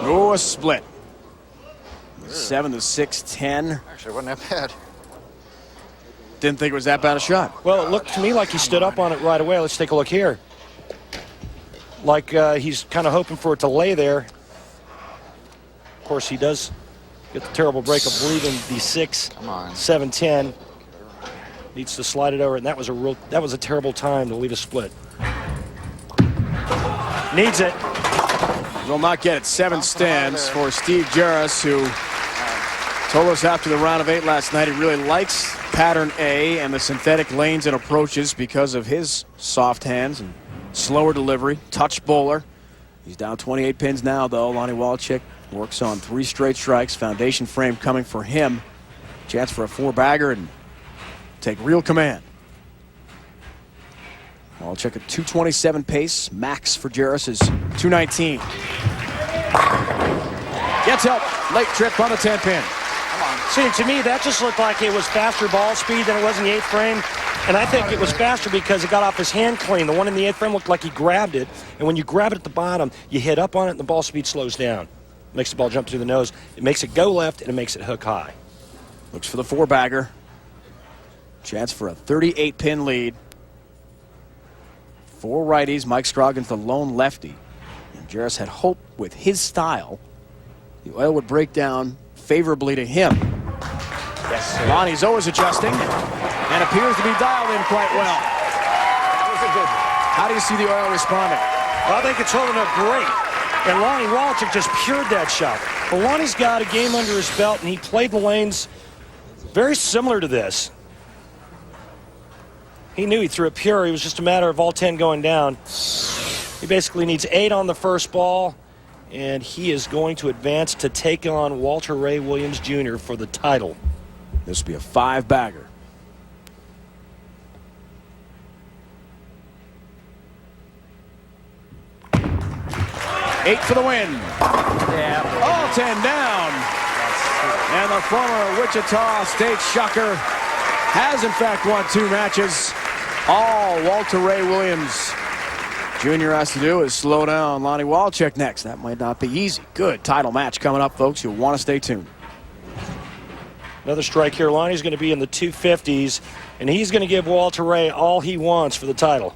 Oh, a split. 7 to 6, 10. Actually, wasn't that bad. Didn't think it was that bad a shot. Well, it looked to me like he stood up on it right away. Let's take a look here. Like he's kind of hoping for it to lay there. Of course, he does get the terrible break of leaving the 6, 7, 10. Needs to slide it over, and that was a terrible time to leave a split. Needs it. Will not get it. 7 stands for Steve Jaros, who told us after the round of 8 last night he really likes pattern A and the synthetic lanes and approaches because of his soft hands and slower delivery, touch bowler. He's down 28 pins now, though. Lonnie Waliczek works on 3 straight strikes. Foundation frame coming for him. Chance for a 4-bagger and take real command. Waliczek at 227 pace. Max for Jarus is 219. Gets help. Late trip on the 10-pin. See, to me, that just looked like it was faster ball speed than it was in the 8th frame. And I think it was faster because it got off his hand clean. The one in the 8th frame looked like he grabbed it. And when you grab it at the bottom, you hit up on it and the ball speed slows down. Makes the ball jump through the nose. It makes it go left and it makes it hook high. Looks for the 4-bagger. Chance for a 38-pin lead. 4 righties. Mike Scroggins, the lone lefty. And Jarus had hope with his style the oil would break down favorably to him. Yes, sir. Lonnie's always adjusting and appears to be dialed in quite well. That was a good one. How do you see the oil responding? I think it's holding up great. And Lonnie Waliczek just pured that shot. But Lonnie's got a game under his belt, and he played the lanes very similar to this. He knew he threw it pure. It was just a matter of all 10 going down. He basically needs 8 on the first ball, and he is going to advance to take on Walter Ray Williams Jr. for the title. This will be a 5-bagger. Eight for the win. Yeah. All 10 down. And the former Wichita State Shocker has in fact won 2 matches. All Walter Ray Williams Jr. has to do is slow down Lonnie Waliczek next. That might not be easy. Good title match coming up, folks. You'll want to stay tuned. Another strike here. Lonnie's going to be in the 250s, and he's going to give Walter Ray all he wants for the title.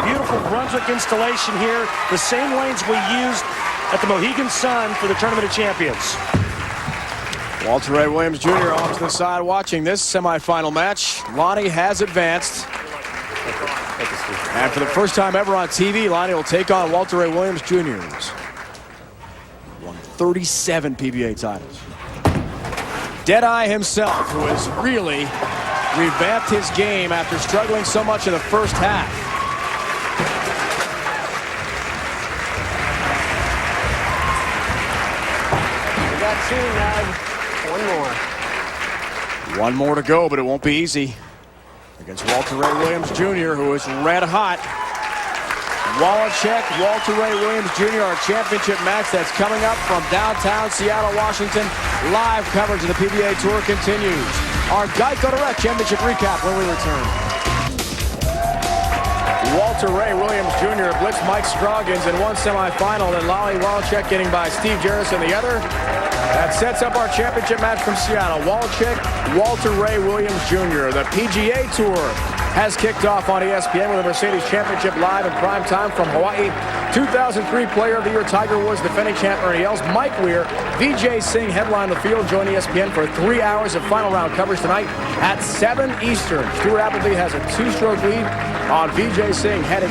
Beautiful Brunswick installation here. The same lanes we used at the Mohegan Sun for the Tournament of Champions. Walter Ray Williams Jr. off to the side watching this semifinal match. Lonnie has advanced. And for the first time ever on TV, Lonnie will take on Walter Ray Williams Jr. Won 37 PBA titles. Deadeye himself, who has really revamped his game after struggling so much in the first half. We got 2 now. 1 more. 1 more to go, but it won't be easy against Walter Ray Williams Jr., who is red hot. Waliczek, Walter Ray Williams Jr., our championship match that's coming up from downtown Seattle, Washington. Live coverage of the PBA Tour continues. Our Geico Direct Championship recap when we return. Walter Ray Williams Jr. blitzed Mike Scroggins in one semifinal, and Lonnie Waliczek getting by Steve Jarus in the other. That sets up our championship match from Seattle. Waliczek, Walter Ray Williams Jr. The PGA Tour has kicked off on ESPN with the Mercedes Championship live in prime time from Hawaii. 2003 Player of the Year Tiger Woods, defending champ Ernie Els. Mike Weir, Vijay Singh headline the field. Join ESPN for 3 hours of final round coverage tonight at 7 Eastern. Stuart Appleby has a 2-stroke lead on Vijay Singh heading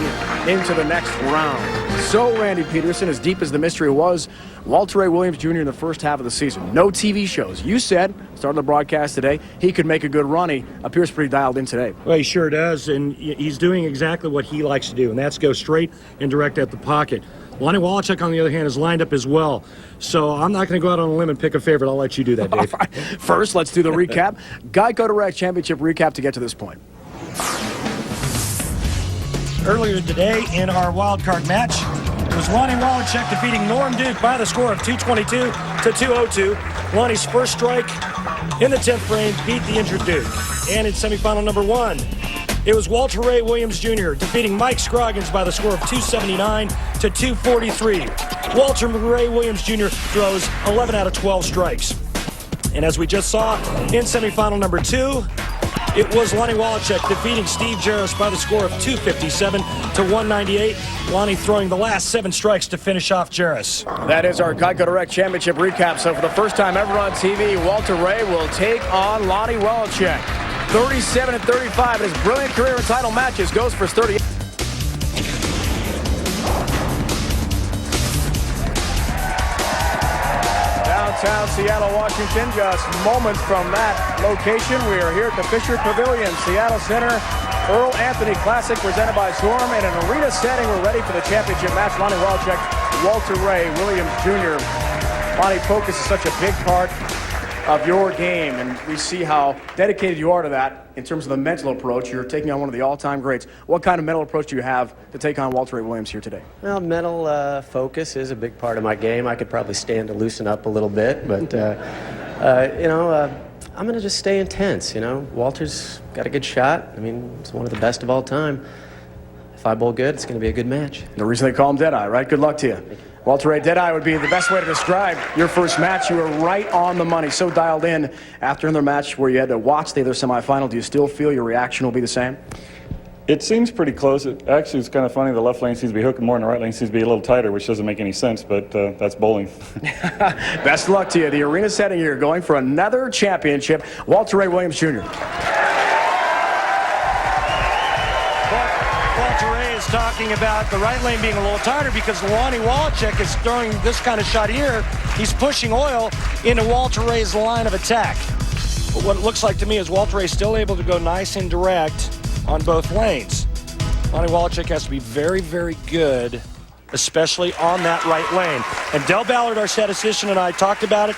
into the next round. So, Randy Peterson, as deep as the mystery was, Walter Ray Williams Jr. in the first half of the season. No TV shows. You said, started the broadcast today, he could make a good run. He appears pretty dialed in today. Well, he sure does, and he's doing exactly what he likes to do, and that's go straight and direct at the pocket. Lonnie Waliczek, on the other hand, is lined up as well. So I'm not going to go out on a limb and pick a favorite. I'll let you do that, Dave. Right. First, let's do the recap. Geico Direct Championship recap to get to this point. Earlier today in our wildcard match, it was Lonnie Waliczek defeating Norm Duke by the score of 222 to 202. Lonnie's first strike in the 10th frame beat the injured Duke. And in semifinal number 1, it was Walter Ray Williams Jr. defeating Mike Scroggins by the score of 279 to 243. Walter Ray Williams Jr. throws 11 out of 12 strikes. And as we just saw in semifinal number 2, it was Lonnie Waliczek defeating Steve Jaros by the score of 257 to 198. Lonnie throwing the last 7 strikes to finish off Jarus. That is our Geico Direct Championship recap. So for the first time ever on TV, Walter Ray will take on Lonnie Waliczek. 37 and 35 in his brilliant career in title matches. Goes for his 38. Downtown Seattle, Washington, just moments from that location. We are here at the Fisher Pavillion, Seattle Center. Earl Anthony Classic presented by Storm. In an arena setting, we're ready for the championship match. Lonnie Waliczek, Walter Ray Williams Jr. Lonnie, focus is such a big part of your game, and we see how dedicated you are to that in terms of the mental approach. You're taking on one of the all-time greats. What kind of mental approach do you have to take on Walter Ray Williams here today? Well, mental focus is a big part of my game. I could probably stand to loosen up a little bit, but I'm going to just stay intense, you know. Walter's got a good shot. I mean, he's one of the best of all time. If I bowl good, it's going to be a good match. The reason they call him Deadeye, right? Good luck to you. Walter Ray, Deadeye would be the best way to describe your first match. You were right on the money, so dialed in. After another match where you had to watch the other semifinal, do you still feel your reaction will be the same? It seems pretty close. Actually, it's kind of funny. The left lane seems to be hooking more and the right lane seems to be a little tighter, which doesn't make any sense, but that's bowling. Best of luck to you. The arena's setting here, going for another championship. Walter Ray Williams Jr. Walter Ray is talking about the right lane being a little tighter because Lonnie Waliczek is throwing this kind of shot here. He's pushing oil into Walter Ray's line of attack. But what it looks like to me is Walter Ray still able to go nice and direct on both lanes. Lonnie Waliczek has to be very, very good, especially on that right lane. And Del Ballard, our statistician, and I talked about it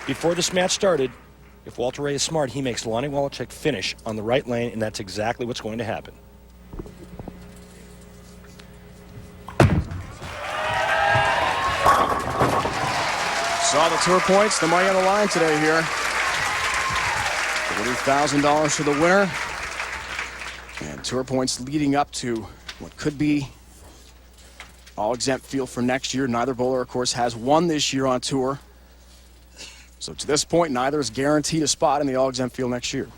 before this match started. If Walter Ray is smart, he makes Lonnie Waliczek finish on the right lane, and that's exactly what's going to happen. Saw the tour points, the money on the line today here. $40,000 for the winner. And tour points leading up to what could be all-exempt field for next year. Neither bowler, of course, has won this year on tour. So to this point, neither is guaranteed a spot in the all-exempt field next year.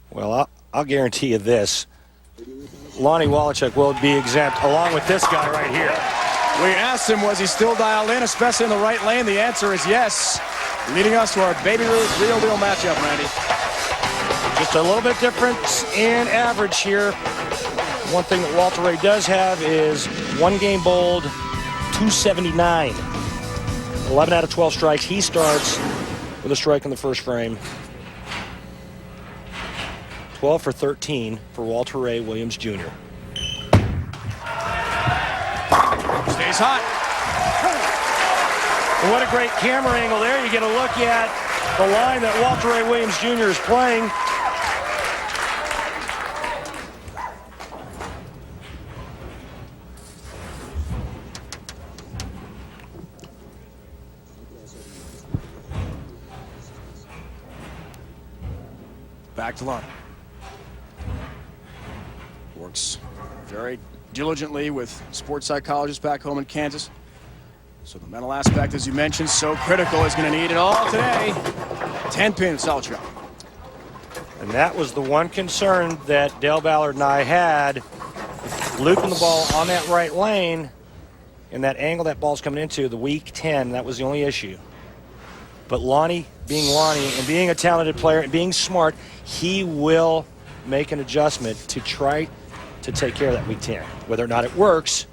Well, I'll guarantee you this. Lonnie Waliczek will be exempt, along with this guy right here. We asked him, was he still dialed in, especially in the right lane? The answer is yes. Leading us to our Baby Ruth real deal matchup, Randy. Just a little bit different in average here. One thing that Walter Ray does have is one game bowled, 279. 11 out of 12 strikes. He starts with a strike in the first frame. 12 for 13 for Walter Ray Williams Jr. Stays hot. And what a great camera angle there. You get a look at the line that Walter Ray Williams Jr. is playing. Back to Lonnie. Works very diligently with sports psychologists back home in Kansas. So the mental aspect, as you mentioned, so critical. Is going to need it all today. 10-pin solid shot. And that was the one concern that Dale Ballard and I had. Looping the ball on that right lane and that angle that ball's coming into, the weak 10, that was the only issue. But Lonnie, being Lonnie and being a talented player and being smart, he will make an adjustment to try to take care of that weak 10. Whether or not it works,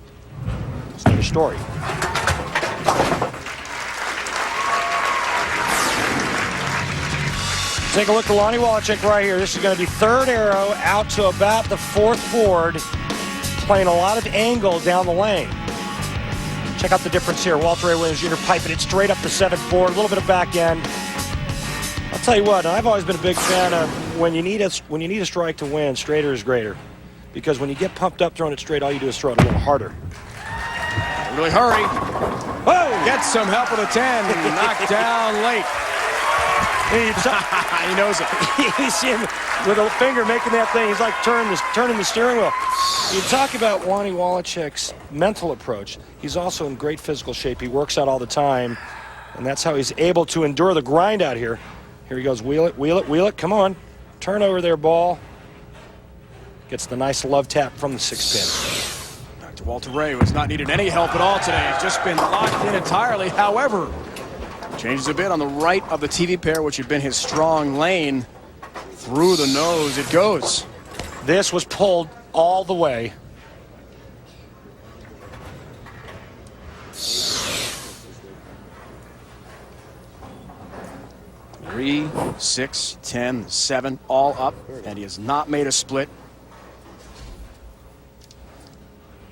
it's another story. Take a look at Lonnie Waliczek right here. This is going to be third arrow out to about the fourth board, playing a lot of angle down the lane. Check out the difference here. Walter Ray Williams Jr. piping it straight up the seventh board, a little bit of back end. I'll tell you what, I've always been a big fan of when you need a strike to win, straighter is greater. Because when you get pumped up throwing it straight, all you do is throw it a little harder. Really hurry. Oh, gets some help with a 10. Knocked down late. He knows it. You see him with a finger making that thing. He's like turning the steering wheel. You talk about Lonnie Waliczek's mental approach. He's also in great physical shape. He works out all the time, and that's how he's able to endure the grind out here. Here he goes, wheel it, wheel it, wheel it. Come on. Turn over there, ball. Gets the nice love tap from the sixth pin. Back to Walter Ray, who has not needed any help at all today. He's just been locked in entirely. However, changes a bit on the right of the TV pair, which had been his strong lane. Through the nose it goes. This was pulled all the way. Three, 6, 10, 7, all up, and he has not made a split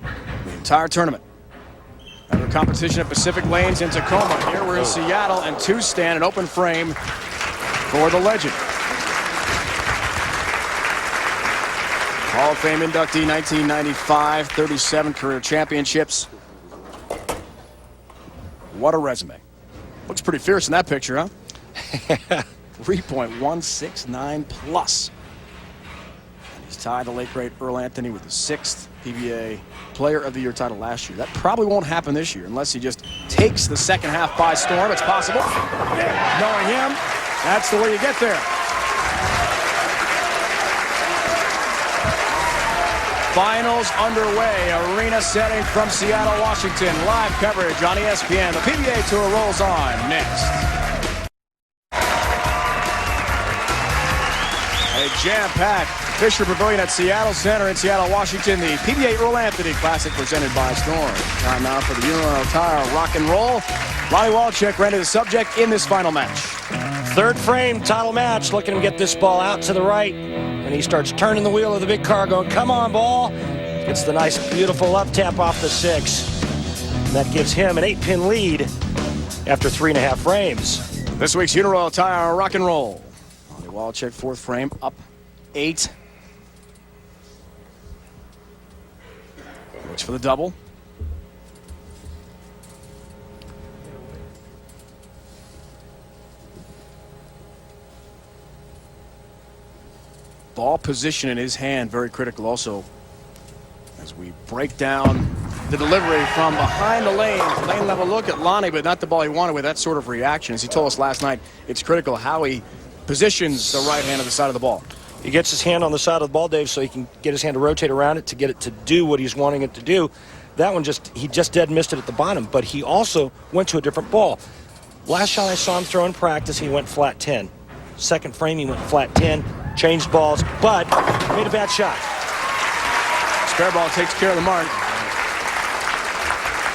the entire tournament. Another competition at Pacific Lanes in Tacoma. Here we're in Seattle, and two stand an open frame for the legend. Hall of Fame inductee, 1995, 37 career championships. What a resume. Looks pretty fierce in that picture, huh? 3.169 plus. And he's tied the late great Earl Anthony with the 6th PBA Player of the Year title last year. That probably won't happen this year unless he just takes the second half by storm. It's possible. Knowing him, that's the way you get there. Finals underway. Arena setting from Seattle, Washington. Live coverage on ESPN. The PBA Tour rolls on next. A jam-packed Fisher Pavillion at Seattle Center in Seattle, Washington. The PBA Earl Anthony Classic presented by Storm. Time now for the Euro Tire rock and roll. Lonnie Waliczek ran to the subject in this final match. Third frame, title match. Looking to get this ball out to the right. And he starts turning the wheel of the big car going, come on, ball. Gets the nice, beautiful up tap off the 6. And that gives him an 8-pin lead after 3.5 frames. This week's Uniroyal Tire rock and roll. Lonnie Waliczek, 4th frame, up 8. Looks for the double. Ball position in his hand, very critical also. As we break down the delivery from behind the lane level look at Lonnie, but not the ball he wanted with that sort of reaction. As he told us last night, it's critical how he positions the right hand on the side of the ball. He gets his hand on the side of the ball, Dave, so he can get his hand to rotate around it to get it to do what he's wanting it to do. That one he just dead missed it at the bottom, but he also went to a different ball. Last shot I saw him throw in practice, he went flat 10. Second frame, he went flat 10, changed balls, but made a bad shot. Spare ball takes care of the mark.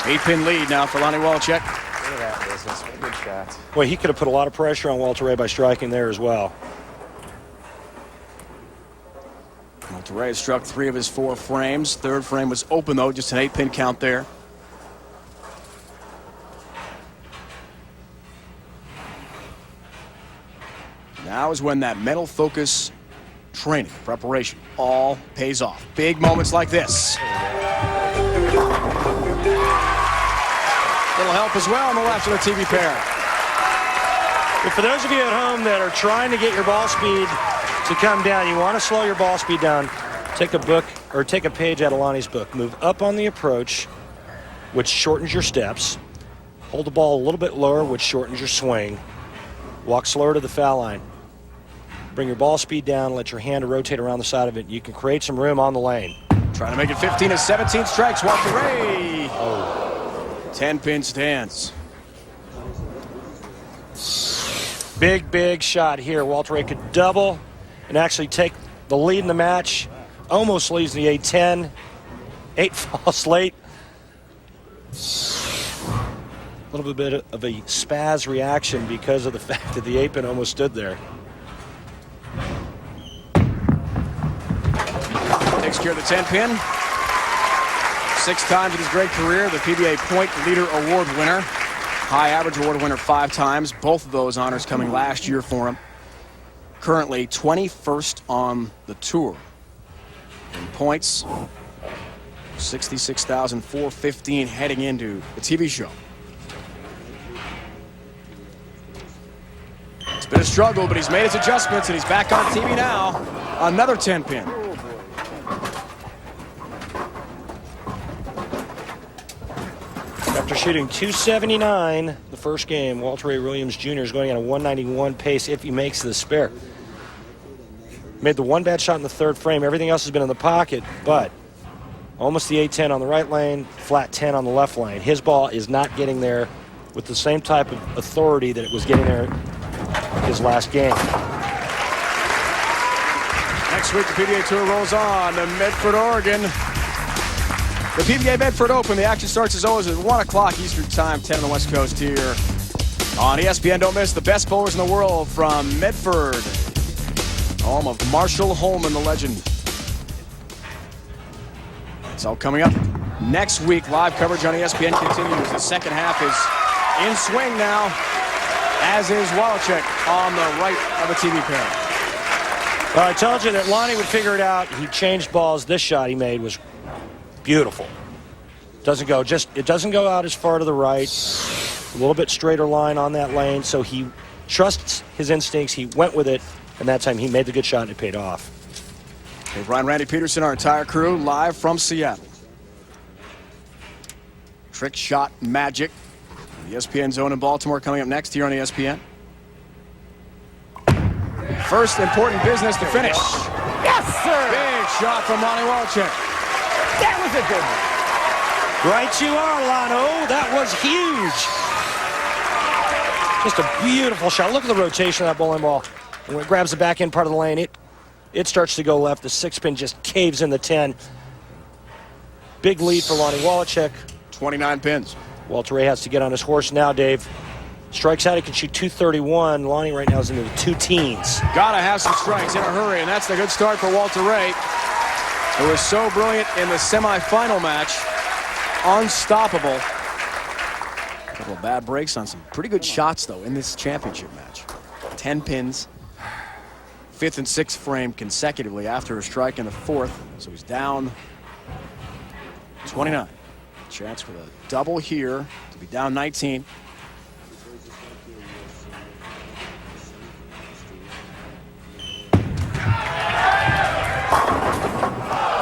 8-pin lead now for Lonnie Waliczek. Look at that business. What a good shot. Well, he could have put a lot of pressure on Walter Ray by striking there as well. Walter Ray struck 3 of his 4 frames. 3rd frame was open, though, just an 8-pin count there. Now is when that mental focus, training, preparation, all pays off. Big moments like this. Little help as well on the left of the TV pair. But for those of you at home that are trying to get your ball speed to come down, you want to slow your ball speed down, take a book or take a page out of Lonnie's book. Move up on the approach, which shortens your steps. Hold the ball a little bit lower, which shortens your swing. Walk slower to the foul line. Bring your ball speed down, let your hand rotate around the side of it. You can create some room on the lane. Trying to make it 15 to 17 strikes. Walter Ray. 10-pin stance. Big shot here. Walter Ray could double and actually take the lead in the match. Almost leaves the 8-10. 8 falls late. A little bit of a spaz reaction because of the fact that the 8-pin almost stood there. Takes care of the 10-pin. 6 times in his great career, the PBA Point Leader Award winner. High average award winner 5 times. Both of those honors coming last year for him. Currently 21st on the tour. In points, 66,415 heading into the TV show. It's been a struggle, but he's made his adjustments, and he's back on TV now. Another 10-pin. After shooting 279 the first game, Walter Ray Williams Jr. is going at a 191 pace if he makes the spare. Made the one bad shot in the 3rd frame. Everything else has been in the pocket, but almost the 8-10 on the right lane, flat 10 on the left lane. His ball is not getting there with the same type of authority that it was getting there his last game. Next week, the PBA Tour rolls on to Medford, Oregon. The PBA Medford Open, the action starts as always at 1 o'clock Eastern Time, 10 on the West Coast here on ESPN. Don't miss the best bowlers in the world from Medford, home of Marshall Holman, the legend. It's all coming up next week. Live coverage on ESPN continues. The second half is in swing now, as is Waliczek on the right of the TV pair. Well, I told you that Lonnie would figure it out. He changed balls. This shot he made was beautiful. It doesn't go out as far to the right. A little bit straighter line on that lane, so he trusts his instincts. He went with it, and that time he made the good shot, and it paid off. Hey, Brian, Randy Peterson, our entire crew, live from Seattle. Trick shot magic. The ESPN Zone in Baltimore coming up next here on ESPN. First important business to finish. Yes, sir! Big shot from Lonnie Waliczek. That was a good one. Right you are, Lano. That was huge. Just a beautiful shot. Look at the rotation of that bowling ball. When it grabs the back end part of the lane, it starts to go left. The 6-pin just caves in the 10. Big lead for Lonnie Waliczek. 29 pins. Walter Ray has to get on his horse now, Dave. Strikes out, he can shoot 231. Lonnie right now is into the 2 teens. Gotta have some strikes in a hurry, and that's the good start for Walter Ray, who was so brilliant in the semifinal match. Unstoppable. A couple of bad breaks on some pretty good shots, though, in this championship match. 10 pins. 5th and 6th frame consecutively after a strike in the 4th. So he's down 29. Chance for the double here to be down 19.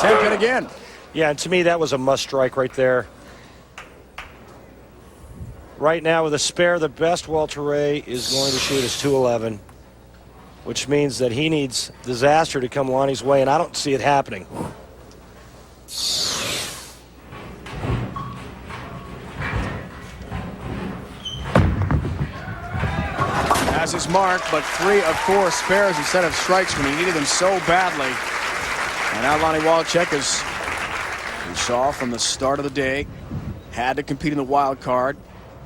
Pin again. Yeah, and to me, that was a must strike right there. Right now, with a spare, the best Walter Ray is going to shoot is 211, which means that he needs disaster to come Lonnie's way, and I don't see it happening. Has his mark, but 3 of 4 spares instead of strikes when he needed them so badly. And now Lonnie Waliczek, as we saw from the start of the day, had to compete in the wild card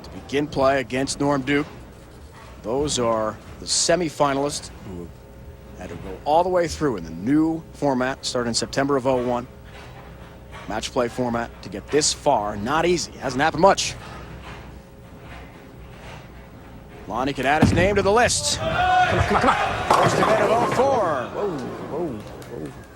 to begin play against Norm Duke. Those are the semifinalists who had to go all the way through in the new format, started in September of '01. Match play format to get this far, not easy. Hasn't happened much. Lonnie can add his name to the list. Come on. First event of 04.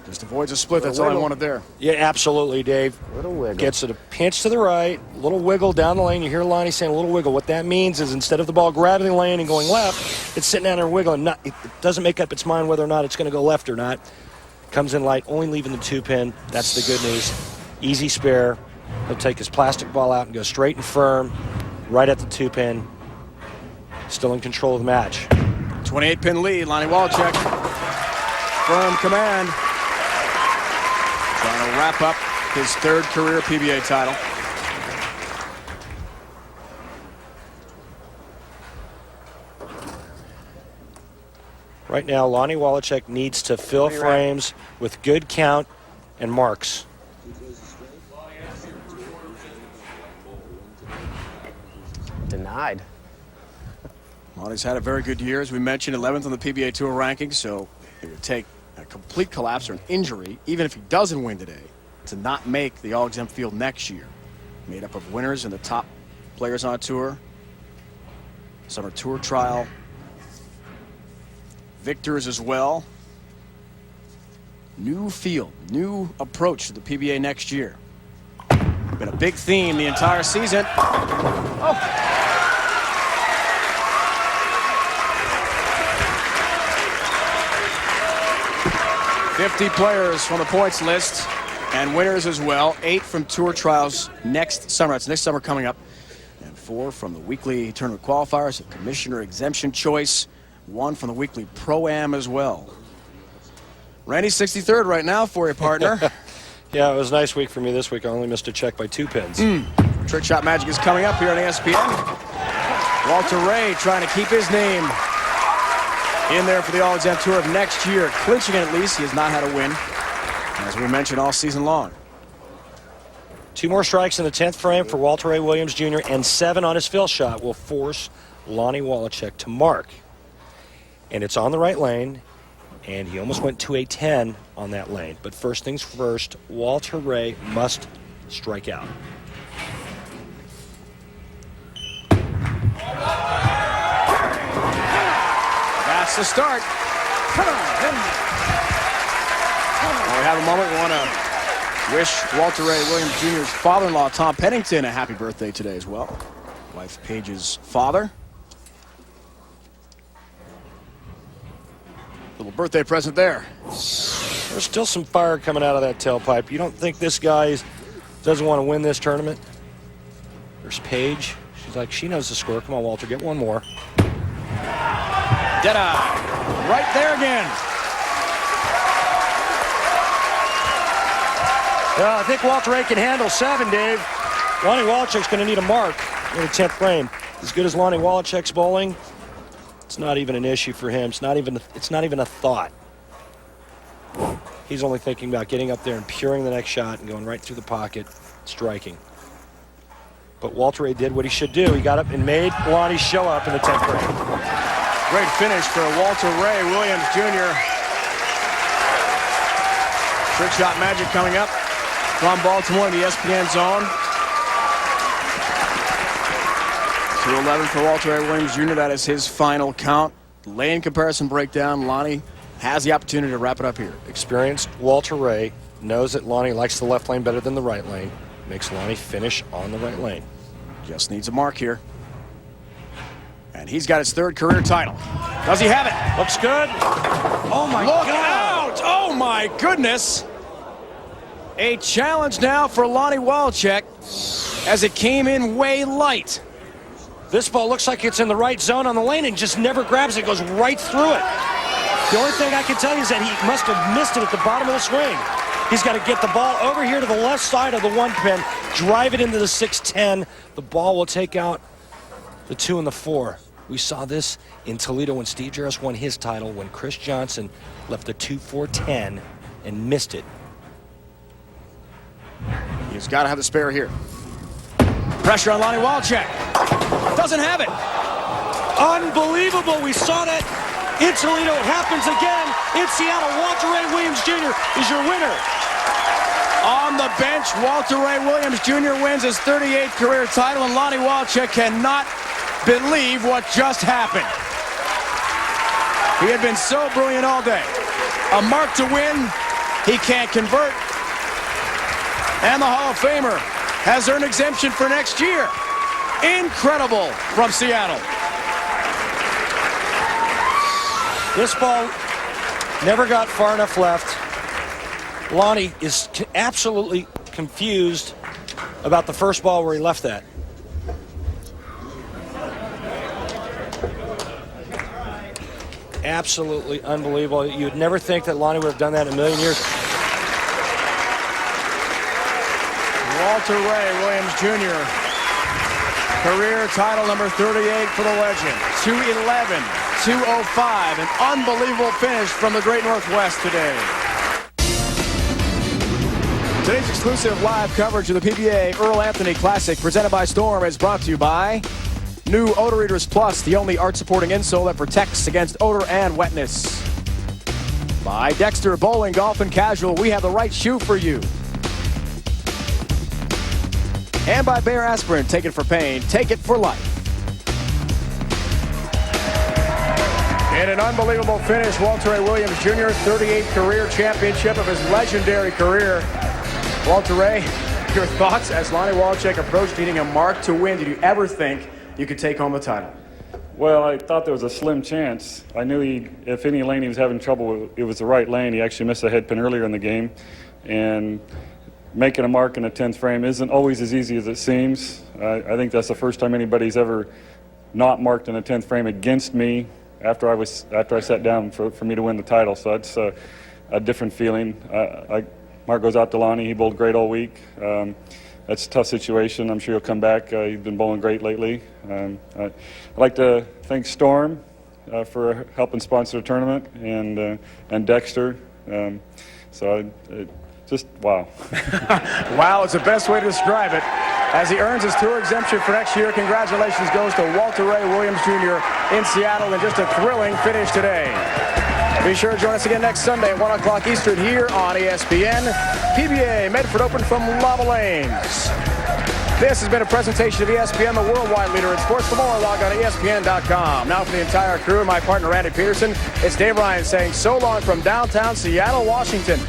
Just avoids a split. That's all I wanted there. Yeah, absolutely, Dave. Little wiggle. Gets it a pinch to the right, little wiggle down the lane. You hear Lonnie saying a little wiggle. What that means is instead of the ball grabbing the lane and going left, it's sitting down there wiggling. It doesn't make up its mind whether or not it's going to go left or not. Comes in light, only leaving the 2-pin. That's the good news. Easy spare. He'll take his plastic ball out and go straight and firm, right at the 2-pin. Still in control of the match. 28-pin lead, Lonnie Waliczek. Firm command. Trying to wrap up his 3rd career PBA title. Right now, Lonnie Waliczek needs to fill frames with good count and marks. Denied. Lonnie's had a very good year, as we mentioned, 11th on the PBA Tour rankings, so it would take a complete collapse or an injury, even if he doesn't win today, to not make the all-exempt field next year. Made up of winners and the top players on tour, summer tour trial, victors as well. New field, new approach to the PBA next year. Been a big theme the entire season. Oh. 50 players from the points list and winners as well. 8 from tour trials next summer. That's next summer coming up. And 4 from the weekly tournament qualifiers, a commissioner exemption choice. 1 from the weekly pro-am as well. Randy's 63rd right now for you, partner. Yeah, it was a nice week for me this week. I only missed a check by 2 pins. Trick shot magic is coming up here on ESPN. Walter Ray trying to keep his name in there for the all-exempt tour of next year. Clinching it at least. He has not had a win, as we mentioned, all season long. 2 more strikes in the 10th frame for Walter Ray Williams Jr. and 7 on his fill shot will force Lonnie Waliczek to mark. And it's on the right lane, and he almost went to a 10 on that lane. But first things first, Walter Ray must strike out. That's the start. Come on. Well, we have a moment. We want to wish Walter Ray Williams Jr.'s father-in-law, Tom Pennington, a happy birthday today as well. Wife Paige's father. Little birthday present there. There's still some fire coming out of that tailpipe. You don't think this guy doesn't want to win this tournament? There's Paige. She's like, she knows the score. Come on, Walter, get one more. Dead-eye. Right there again. I think Walter Ray can handle 7, Dave. Lonnie Waliczek's going to need a mark in the 10th frame. As good as Lonnie Waliczek's bowling, it's not even an issue for him. It's not even a thought. He's only thinking about getting up there and puring the next shot and going right through the pocket, striking. But Walter Ray did what he should do. He got up and made Lonnie show up in the 10th frame. Great finish for Walter Ray Williams Jr. Trick shot magic coming up from Baltimore in the ESPN zone. 2-11 for Walter Ray Williams Jr. That is his final count. Lane comparison breakdown. Lonnie has the opportunity to wrap it up here. Experienced Walter Ray knows that Lonnie likes the left lane better than the right lane. Makes Lonnie finish on the right lane. Just needs a mark here. And he's got his 3rd career title. Does he have it? Looks good. Oh, my God. God. Out! Oh, my goodness. A challenge now for Lonnie Waliczek as it came in way light. This ball looks like it's in the right zone on the lane and just never grabs it. Goes right through it. The only thing I can tell you is that he must have missed it at the bottom of the swing. He's got to get the ball over here to the left side of the 1 pin, drive it into the 6-10. The ball will take out the 2 and the 4. We saw this in Toledo when Steve Jaros won his title, when Chris Johnson left the 2-4-10 and missed it. He's got to have the spare here. Pressure on Lonnie Waliczek. Doesn't have it. Unbelievable. We saw that in Toledo. It happens again in Seattle. Walter Ray Williams Jr. is your winner. On the bench, Walter Ray Williams Jr. wins his 38th career title, and Lonnie Waliczek cannot believe what just happened. He had been so brilliant all day. A mark to win, he can't convert. And the Hall of Famer has earned exemption for next year. Incredible from Seattle. This ball never got far enough left. Lonnie is absolutely confused about the first ball where he left that. Absolutely unbelievable. You would never think that Lonnie would have done that in a million years. Walter Ray Williams Jr. Career title number 38 for the legend. 2-11, 2-05. An unbelievable finish from the Great Northwest today. Today's exclusive live coverage of the PBA Earl Anthony Classic presented by Storm is brought to you by new Odor Eaters Plus, the only art-supporting insole that protects against odor and wetness. By Dexter Bowling, Golf, and Casual, we have the right shoe for you. And by Bayer Aspirin, take it for pain, take it for life. In an unbelievable finish, Walter Ray Williams Jr., 38th career championship of his legendary career. Walter Ray, your thoughts as Lonnie Waliczek approached needing a mark to win. Did you ever think you could take home the title? Well, I thought there was a slim chance. I knew if any lane he was having trouble with, it was the right lane. He actually missed a head pin earlier in the game. And making a mark in a 10th frame isn't always as easy as it seems. I think that's the first time anybody's ever not marked in a 10th frame against me after I sat down for me to win the title. So that's a different feeling. Mark goes out to Lonnie. He bowled great all week. That's a tough situation. I'm sure he'll come back. He's been bowling great lately. I'd like to thank Storm for helping sponsor the tournament, and Dexter. Just wow. Wow is the best way to describe it. As he earns his tour exemption for next year, congratulations goes to Walter Ray Williams Jr. in Seattle, and just a thrilling finish today. Be sure to join us again next Sunday at 1 o'clock Eastern here on ESPN. PBA Medford Open from Lava Lanes. This has been a presentation of ESPN, the worldwide leader in sports. For more, log on to ESPN.com. Now for the entire crew and my partner, Randy Peterson, it's Dave Ryan saying so long from downtown Seattle, Washington.